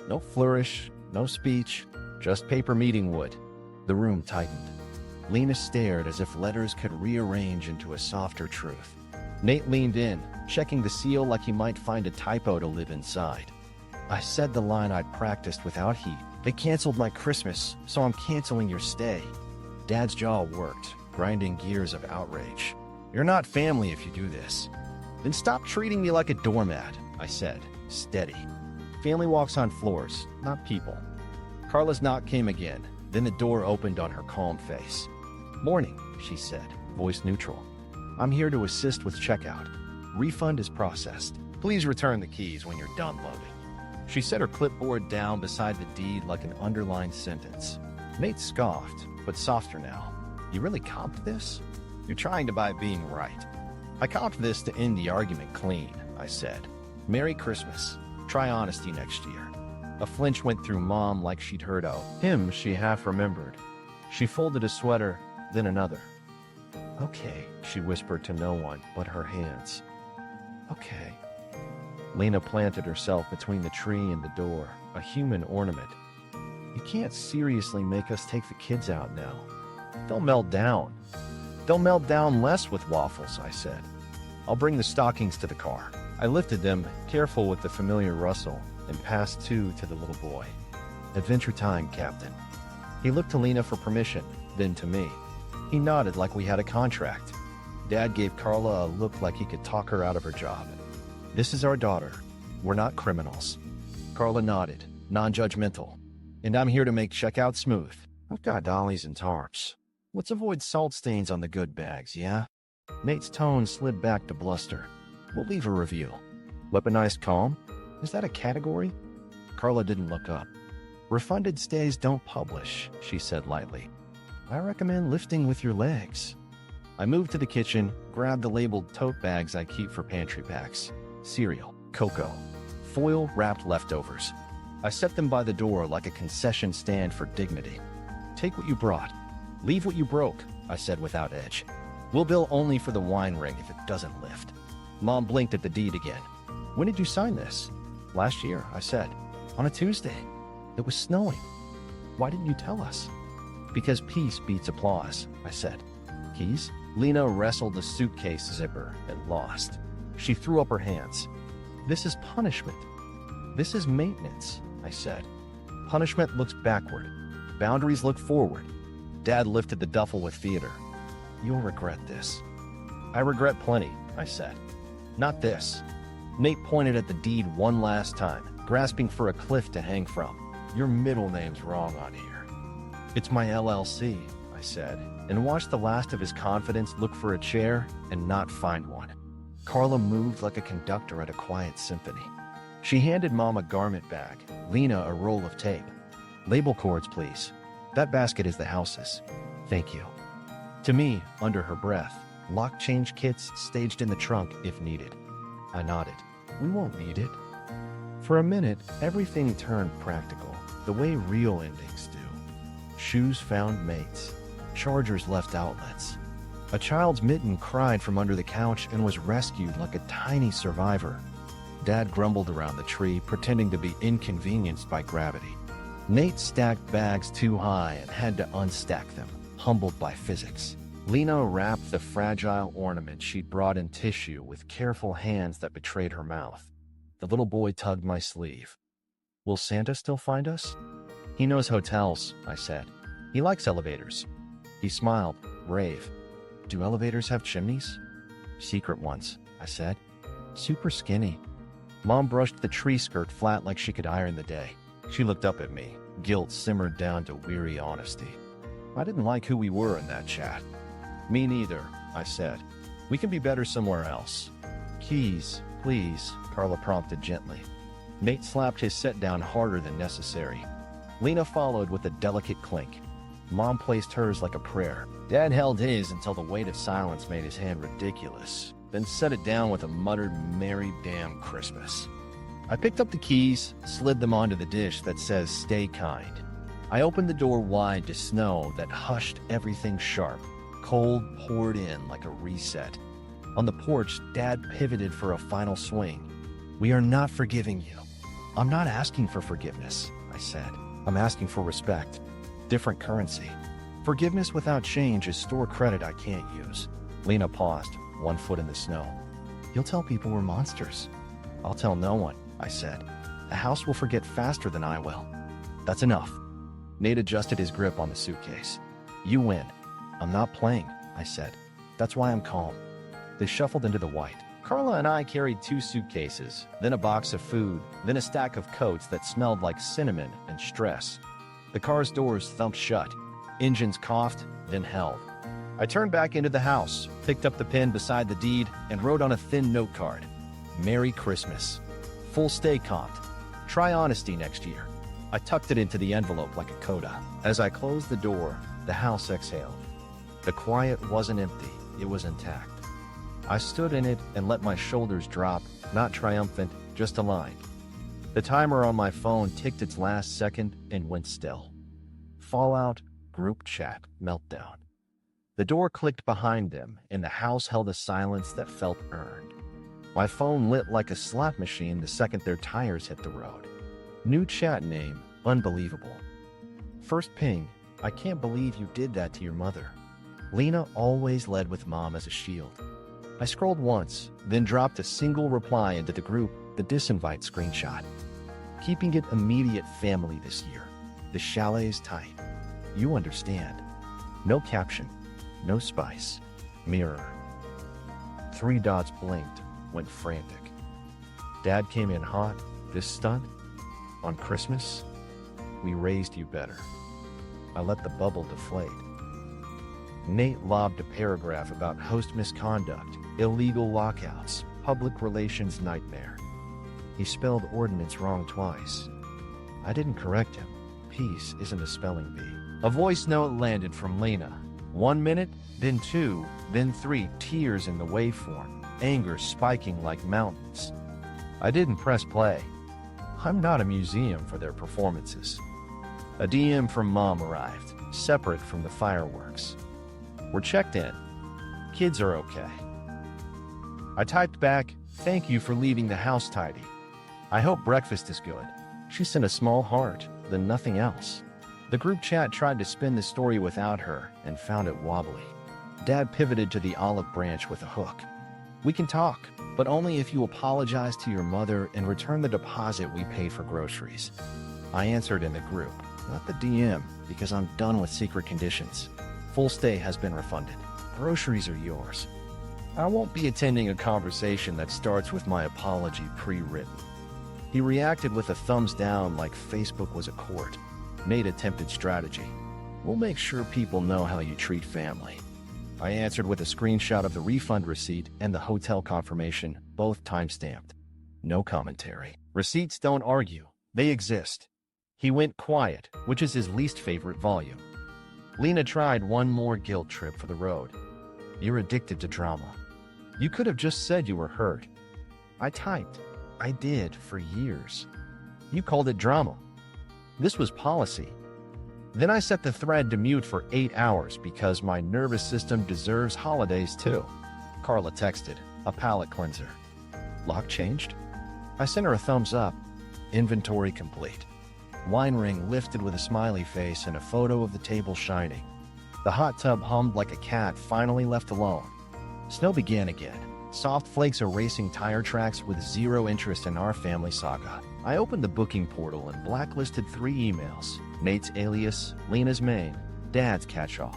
No flourish, no speech, just paper meeting wood. The room tightened. Lena stared as if letters could rearrange into a softer truth. Nate leaned in, checking the seal like he might find a typo to live inside. I said the line I'd practiced without heat. They canceled my Christmas, so I'm canceling your stay. Dad's jaw worked, grinding gears of outrage. You're not family if you do this. Then stop treating me like a doormat, I said, steady. Family walks on floors, not people. Carla's knock came again, then the door opened on her calm face. Morning, she said, voice neutral. I'm here to assist with checkout. Refund is processed. Please return the keys when you're done loading. She set her clipboard down beside the deed like an underlined sentence. Nate scoffed, but softer now. You really comped this? You're trying to buy being right. I comped this to end the argument clean, I said. Merry Christmas. Try honesty next year. A flinch went through Mom like she'd heard a hymn she half remembered. She folded a sweater, then another. Okay, she whispered to no one but her hands. Okay. Lena planted herself between the tree and the door, a human ornament. You can't seriously make us take the kids out now. They'll melt down. They'll melt down less with waffles, I said. I'll bring the stockings to the car. I lifted them, careful with the familiar rustle, and passed 2 to the little boy. Adventure time, Captain. He looked to Lena for permission, then to me. He nodded like we had a contract. Dad gave Carla a look like he could talk her out of her job. This is our daughter. We're not criminals. Carla nodded, non-judgmental. And I'm here to make checkout smooth. I've got dollies and tarps. Let's avoid salt stains on the good bags, yeah? Nate's tone slid back to bluster. We'll leave a review. Weaponized calm? Is that a category? Carla didn't look up. Refunded stays don't publish, she said lightly. I recommend lifting with your legs. I moved to the kitchen, grabbed the labeled tote bags I keep for pantry packs. Cereal, cocoa, foil-wrapped leftovers. I set them by the door like a concession stand for dignity. Take what you brought. Leave what you broke, I said without edge. We'll bill only for the wine ring if it doesn't lift. Mom blinked at the deed again. When did you sign this? Last year, I said. On a Tuesday. It was snowing. Why didn't you tell us? Because peace beats applause, I said. Keys? Lena wrestled the suitcase zipper and lost. She threw up her hands. This is punishment. This is maintenance, I said. Punishment looks backward. Boundaries look forward. Dad lifted the duffel with theater. You'll regret this. I regret plenty, I said. Not this. Nate pointed at the deed one last time, grasping for a cliff to hang from. Your middle name's wrong on here. It's my LLC, I said, and watched the last of his confidence look for a chair and not find one. Carla moved like a conductor at a quiet symphony. She handed Mom a garment bag, Lena a roll of tape. Label cords, please. That basket is the house's. Thank you. To me, under her breath, lock change kits staged in the trunk if needed. I nodded. We won't need it. For a minute, everything turned practical, the way real endings do. Shoes found mates. Chargers left outlets. A child's mitten cried from under the couch and was rescued like a tiny survivor. Dad grumbled around the tree, pretending to be inconvenienced by gravity. Nate stacked bags too high and had to unstack them, humbled by physics. Lena wrapped the fragile ornament she'd brought in tissue with careful hands that betrayed her mouth. The little boy tugged my sleeve. Will Santa still find us? He knows hotels, I said. He likes elevators. He smiled, brave. Do elevators have chimneys? Secret ones, I said. Super skinny. Mom brushed the tree skirt flat like she could iron the day. She looked up at me. Guilt simmered down to weary honesty. I didn't like who we were in that chat. Me neither, I said. We can be better somewhere else. Keys, please, Carla prompted gently. Nate slapped his set down harder than necessary. Lena followed with a delicate clink. Mom placed hers like a prayer. Dad held his until the weight of silence made his hand ridiculous, then set it down with a muttered "Merry damn Christmas." I picked up the keys, slid them onto the dish that says "Stay kind." I opened the door wide to snow that hushed everything sharp. Cold poured in like a reset. On the porch, Dad pivoted for a final swing. We are not forgiving you. I'm not asking for forgiveness, I said. I'm asking for respect. Different currency. Forgiveness without change is store credit I can't use. Lena paused, one foot in the snow. You'll tell people we're monsters. I'll tell no one, I said. The house will forget faster than I will. That's enough. Nate adjusted his grip on the suitcase. You win. I'm not playing, I said. That's why I'm calm. They shuffled into the white. Carla and I carried 2 suitcases, then a box of food, then a stack of coats that smelled like cinnamon and stress. The car's doors thumped shut. Engines coughed, then held. I turned back into the house, picked up the pen beside the deed, and wrote on a thin note card. Merry Christmas. Full stay comped. Try honesty next year. I tucked it into the envelope like a coda. As I closed the door, the house exhaled. The quiet wasn't empty, it was intact. I stood in it and let my shoulders drop, not triumphant, just aligned. The timer on my phone ticked its last second and went still. Fallout, group chat, meltdown. The door clicked behind them, and the house held a silence that felt earned. My phone lit like a slot machine the second their tires hit the road. New chat name, unbelievable. First ping, I can't believe you did that to your mother. Lena always led with Mom as a shield. I scrolled once, then dropped a single reply into the group, the disinvite screenshot. Keeping it immediate family this year. The chalet's tight. You understand. No caption. No spice. Mirror. 3 dots blinked, went frantic. Dad came in hot, this stunt. On Christmas, we raised you better. I let the bubble deflate. Nate lobbed a paragraph about host misconduct, illegal lockouts, public relations nightmare. He spelled ordinance wrong twice. I didn't correct him. Peace isn't a spelling bee. A voice note landed from Lena. 1 minute, then 2, then 3, tears in the waveform, anger spiking like mountains. I didn't press play. I'm not a museum for their performances. A DM from Mom arrived, separate from the fireworks. We're checked in. Kids are okay. I typed back, thank you for leaving the house tidy. I hope breakfast is good. She sent a small heart, then nothing else. The group chat tried to spin the story without her and found it wobbly. Dad pivoted to the olive branch with a hook. We can talk, but only if you apologize to your mother and return the deposit we paid for groceries. I answered in the group, not the DM, because I'm done with secret conditions. Full stay has been refunded. Groceries are yours. I won't be attending a conversation that starts with my apology pre-written. He reacted with a thumbs down like Facebook was a court. Nate attempted strategy. We'll make sure people know how you treat family. I answered with a screenshot of the refund receipt and the hotel confirmation, both time-stamped. No commentary. Receipts don't argue. They exist. He went quiet, which is his least favorite volume. Lena tried one more guilt trip for the road. You're addicted to drama. You could have just said you were hurt. I typed. I did for years. You called it drama. This was policy. Then I set the thread to mute for 8 hours because my nervous system deserves holidays too. Carla texted, a palate cleanser. Lock changed? I sent her a thumbs up. Inventory complete. Wine ring lifted with a smiley face and a photo of the table shining. The hot tub hummed like a cat finally left alone. Snow began again. Soft flakes erasing tire tracks with zero interest in our family saga. I opened the booking portal and blacklisted 3 emails. Nate's alias, Lena's main, Dad's catch-all,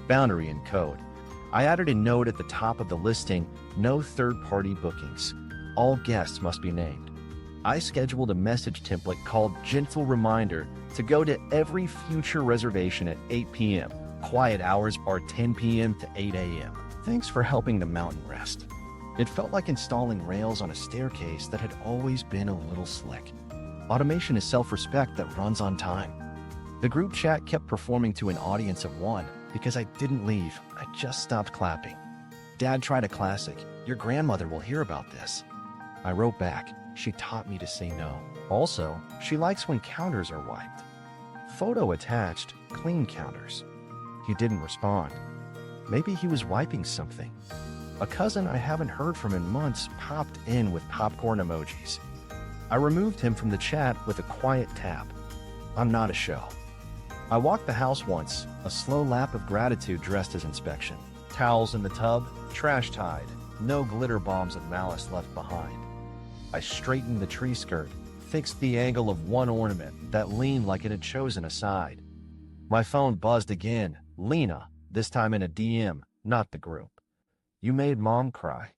boundary and code. I added a note at the top of the listing, no third-party bookings. All guests must be named. I scheduled a message template called Gentle Reminder to go to every future reservation at 8 p.m. Quiet hours are 10 p.m. to 8 a.m. Thanks for helping the mountain rest. It felt like installing rails on a staircase that had always been a little slick. Automation is self-respect that runs on time. The group chat kept performing to an audience of 1 because I didn't leave. I just stopped clapping. Dad tried a classic. Your grandmother will hear about this. I wrote back. She taught me to say no. Also, she likes when counters are wiped. Photo attached, clean counters. He didn't respond. Maybe he was wiping something. A cousin I haven't heard from in months popped in with popcorn emojis. I removed him from the chat with a quiet tap. I'm not a show. I walked the house once, a slow lap of gratitude dressed as inspection. Towels in the tub, trash tied, no glitter bombs of malice left behind. I straightened the tree skirt, fixed the angle of one ornament that leaned like it had chosen a side. My phone buzzed again. Lena, this time in a DM, not the group. You made Mom cry.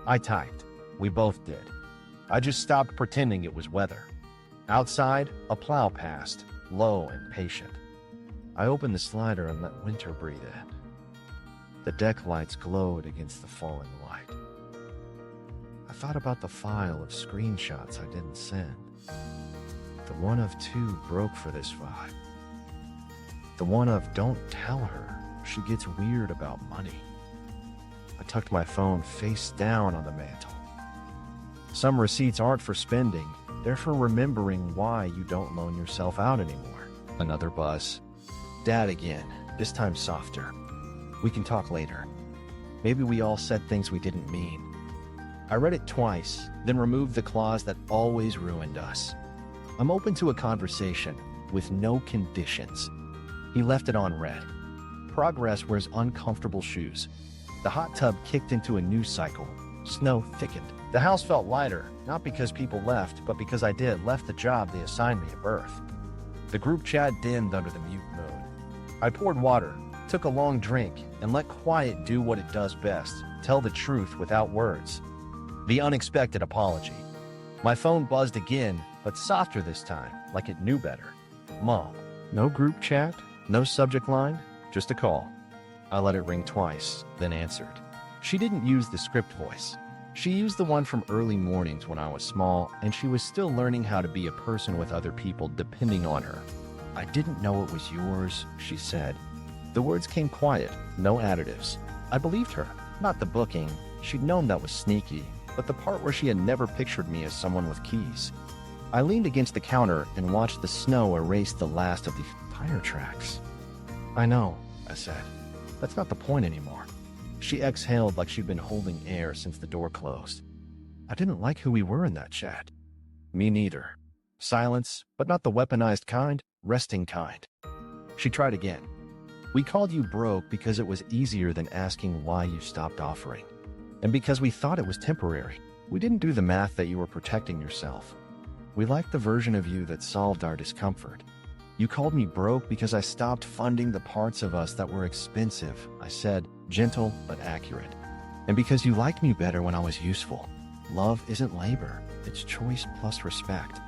I typed. We both did. I just stopped pretending it was weather. Outside, a plow passed, low and patient. I opened the slider and let winter breathe in. The deck lights glowed against the falling light. I thought about the file of screenshots I didn't send. The one of 2 broke for this vibe. The one of don't tell her, she gets weird about money. I tucked my phone face down on the mantle. Some receipts aren't for spending, they're for remembering why you don't loan yourself out anymore. Another buzz. Dad again, this time softer. We can talk later. Maybe we all said things we didn't mean. I read it twice, then removed the clause that always ruined us. I'm open to a conversation, with no conditions. He left it on red. Progress wears uncomfortable shoes. The hot tub kicked into a news cycle. Snow thickened. The house felt lighter, not because people left, but because I left the job they assigned me at birth. The group chat dimmed under the mute moon. I poured water, took a long drink, and let quiet do what it does best, tell the truth without words. The unexpected apology. My phone buzzed again, but softer this time, like it knew better. Mom. No group chat, no subject line, just a call. I let it ring twice, then answered. She didn't use the script voice. She used the one from early mornings when I was small, and she was still learning how to be a person with other people depending on her. I didn't know it was yours, she said. The words came quiet, no additives. I believed her. Not the booking. She'd known that was sneaky, but the part where she had never pictured me as someone with keys. I leaned against the counter and watched the snow erase the last of the tire tracks. I know, I said. That's not the point anymore. She exhaled like she'd been holding air since the door closed. I didn't like who we were in that chat. Me neither. Silence, but not the weaponized kind, resting kind. She tried again. We called you broke because it was easier than asking why you stopped offering. And because we thought it was temporary. We didn't do the math that you were protecting yourself. We liked the version of you that solved our discomfort. You called me broke because I stopped funding the parts of us that were expensive, I said, gentle but accurate. And because you liked me better when I was useful. Love isn't labor, it's choice plus respect.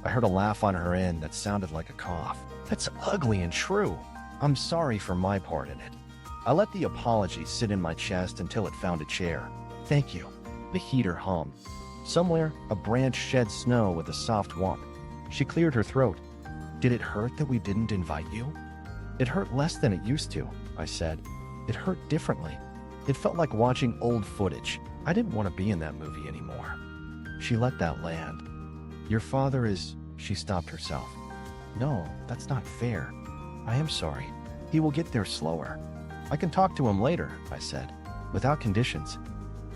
I heard a laugh on her end that sounded like a cough. That's ugly and true. I'm sorry for my part in it. I let the apology sit in my chest until it found a chair. Thank you. The heater hummed. Somewhere, a branch shed snow with a soft whomp. She cleared her throat. Did it hurt that we didn't invite you? It hurt less than it used to, I said. It hurt differently. It felt like watching old footage. I didn't want to be in that movie anymore. She let that land. Your father is... She stopped herself. No, that's not fair. I am sorry. He will get there slower. I can talk to him later, I said, without conditions.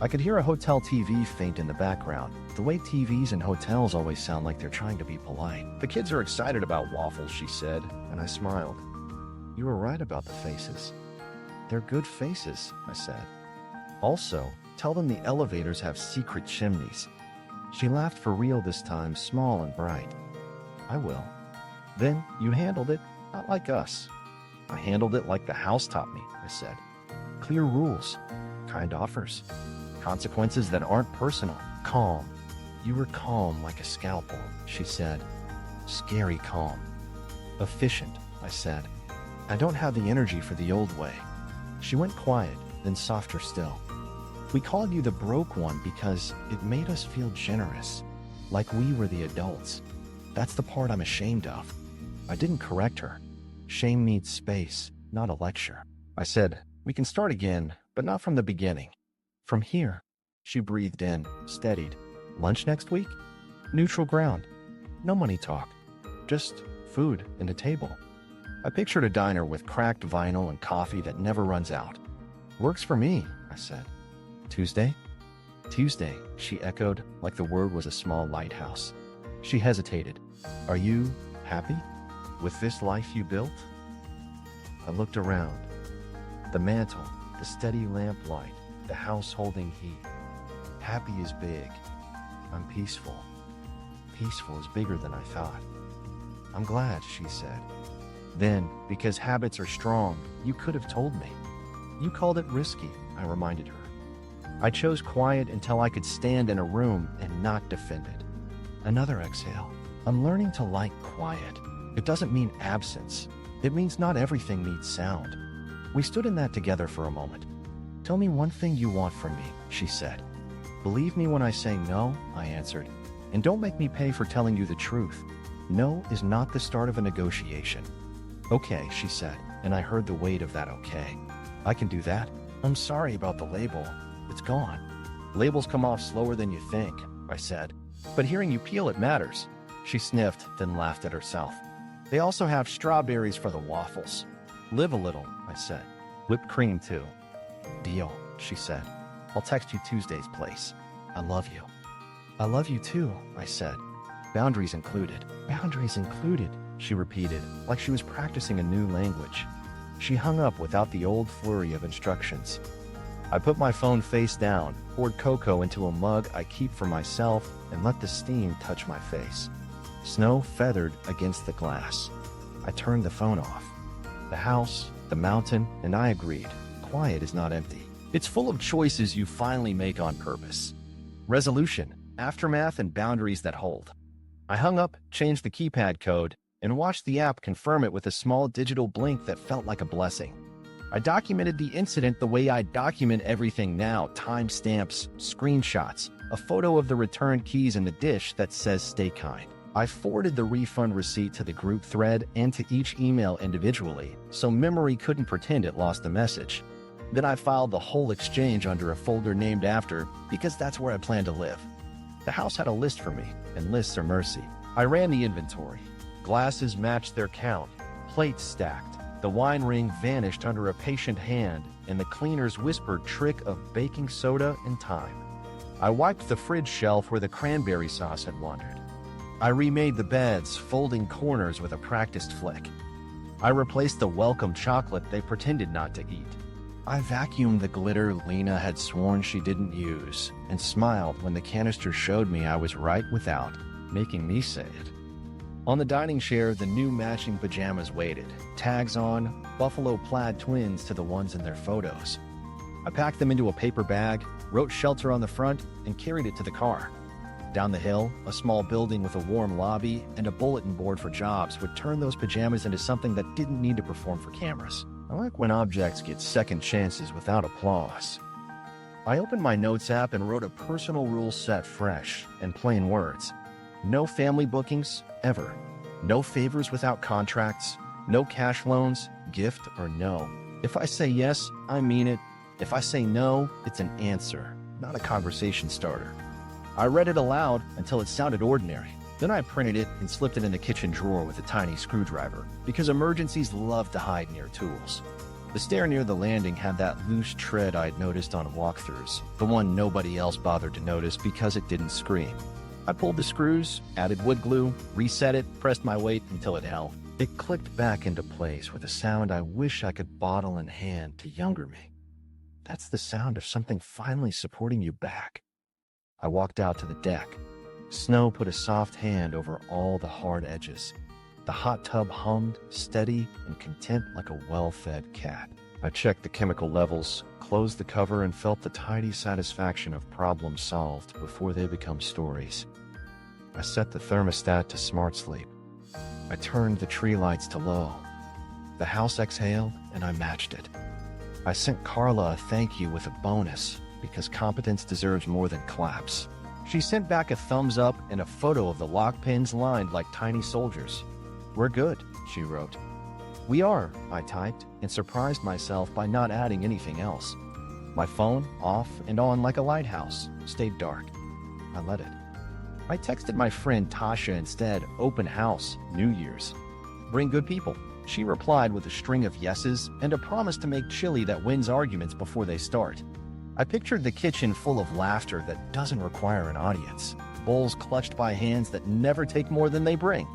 I could hear a hotel TV faint in the background, the way TVs in hotels always sound like they're trying to be polite. The kids are excited about waffles, she said, and I smiled. You were right about the faces. They're good faces, I said. Also, tell them the elevators have secret chimneys. She laughed for real this time, small and bright. I will. Then you handled it, not like us. I handled it like the house taught me, I said. Clear rules, kind offers, consequences that aren't personal. Calm. You were calm like a scalpel, she said. Scary calm. Efficient, I said. I don't have the energy for the old way. She went quiet, then softer still. We called you the broke one because it made us feel generous, like we were the adults. That's the part I'm ashamed of. I didn't correct her. Shame needs space, not a lecture. I said, we can start again, but not from the beginning. From here. She breathed in, steadied. Lunch next week? Neutral ground. No money talk. Just food and a table. I pictured a diner with cracked vinyl and coffee that never runs out. Works for me, I said. Tuesday? Tuesday, she echoed, like the word was a small lighthouse. She hesitated. Are you happy with this life you built? I looked around. The mantle, the steady lamplight, the house holding heat. Happy is big. I'm peaceful. Peaceful is bigger than I thought. I'm glad, she said. Then, because habits are strong, you could have told me. You called it risky, I reminded her. I chose quiet until I could stand in a room and not defend it. Another exhale. I'm learning to like quiet. It doesn't mean absence. It means not everything needs sound. We stood in that together for a moment. Tell me one thing you want from me, she said. Believe me when I say no, I answered. And don't make me pay for telling you the truth. No is not the start of a negotiation. Okay, she said, and I heard the weight of that okay. I can do that. I'm sorry about the label. It's gone. Labels come off slower than you think, I said. But hearing you peel it matters. She sniffed, then laughed at herself. They also have strawberries for the waffles. Live a little, I said. Whipped cream, too. Deal, she said. I'll text you Tuesday's place. I love you. I love you too, I said. Boundaries included. Boundaries included, she repeated, like she was practicing a new language. She hung up without the old flurry of instructions. I put my phone face down, poured cocoa into a mug I keep for myself, and let the steam touch my face. Snow feathered against the glass. I turned the phone off. The house, the mountain, and I agreed. Quiet is not empty. It's full of choices you finally make on purpose. Resolution, aftermath, and boundaries that hold. I hung up, changed the keypad code, and watched the app confirm it with a small digital blink that felt like a blessing. I documented the incident the way I document everything now, timestamps, screenshots, a photo of the return keys in the dish that says stay kind. I forwarded the refund receipt to the group thread and to each email individually, so memory couldn't pretend it lost the message. Then I filed the whole exchange under a folder named after, because that's where I plan to live. The house had a list for me, and lists are mercy. I ran the inventory. Glasses matched their count, plates stacked. The wine ring vanished under a patient hand, and the cleaner's whispered trick of baking soda and thyme. I wiped the fridge shelf where the cranberry sauce had wandered. I remade the beds, folding corners with a practiced flick. I replaced the welcome chocolate they pretended not to eat. I vacuumed the glitter Lena had sworn she didn't use, and smiled when the canister showed me I was right without making me say it. On the dining chair, the new matching pajamas waited, tags on, buffalo plaid twins to the ones in their photos. I packed them into a paper bag, wrote shelter on the front, and carried it to the car. Down the hill, a small building with a warm lobby and a bulletin board for jobs would turn those pajamas into something that didn't need to perform for cameras. I like when objects get second chances without applause. I opened my notes app and wrote a personal rule set fresh and plain words. No family bookings, ever. No favors without contracts. No cash loans, gift or no. If I say yes, I mean it. If I say no, it's an answer, not a conversation starter. I read it aloud until it sounded ordinary. Then I printed it and slipped it in the kitchen drawer with a tiny screwdriver, because emergencies love to hide near tools. The stair near the landing had that loose tread I'd noticed on walkthroughs, the one nobody else bothered to notice because it didn't scream. I pulled the screws, added wood glue, reset it, pressed my weight until it held. It clicked back into place with a sound I wish I could bottle in hand to younger me. That's the sound of something finally supporting you back. I walked out to the deck. Snow put a soft hand over all the hard edges. The hot tub hummed, steady and content like a well-fed cat. I checked the chemical levels, closed the cover, and felt the tidy satisfaction of problems solved before they become stories. I set the thermostat to smart sleep. I turned the tree lights to low. The house exhaled, and I matched it. I sent Carla a thank you with a bonus, because competence deserves more than claps. She sent back a thumbs up and a photo of the lock pins lined like tiny soldiers. "We're good," she wrote. "We are," I typed, and surprised myself by not adding anything else. My phone, off and on like a lighthouse, stayed dark. I let it. I texted my friend Tasha instead, open house, New Year's. "Bring good people." She replied with a string of yeses and a promise to make chili that wins arguments before they start. I pictured the kitchen full of laughter that doesn't require an audience, bowls clutched by hands that never take more than they bring.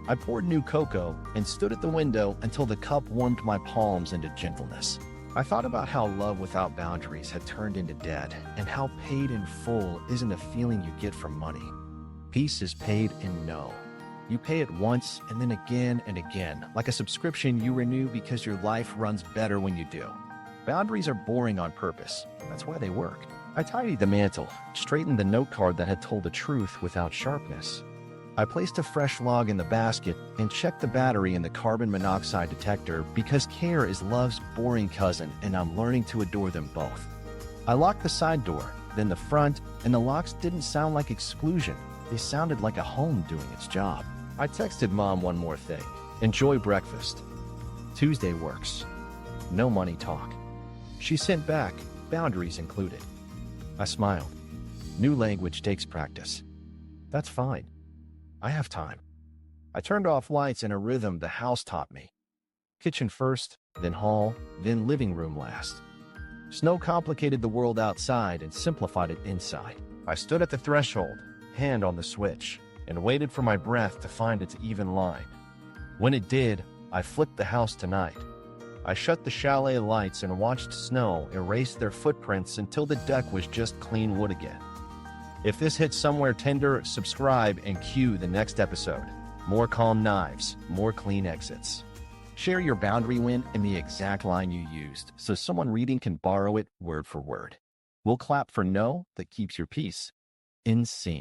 I poured new cocoa and stood at the window until the cup warmed my palms into gentleness. I thought about how love without boundaries had turned into debt, and how paid in full isn't a feeling you get from money. Peace is paid in no. You pay it once and then again and again, like a subscription you renew because your life runs better when you do. Boundaries are boring on purpose. That's why they work. I tidied the mantle, straightened the note card that had told the truth without sharpness. I placed a fresh log in the basket and checked the battery in the carbon monoxide detector, because care is love's boring cousin and I'm learning to adore them both. I locked the side door, then the front, and the locks didn't sound like exclusion. They sounded like a home doing its job. I texted Mom one more thing. "Enjoy breakfast. Tuesday works. No money talk." She sent back, boundaries included. I smiled. New language takes practice. That's fine. I have time. I turned off lights in a rhythm the house taught me. Kitchen first, then hall, then living room last. Snow complicated the world outside and simplified it inside. I stood at the threshold, hand on the switch, and waited for my breath to find its even line. When it did, I flipped the house to night. I shut the chalet lights and watched snow erase their footprints until the deck was just clean wood again. If this hits somewhere tender, subscribe and cue the next episode. More calm knives, more clean exits. Share your boundary win and the exact line you used, so someone reading can borrow it word for word. We'll clap for no that keeps your peace in sync.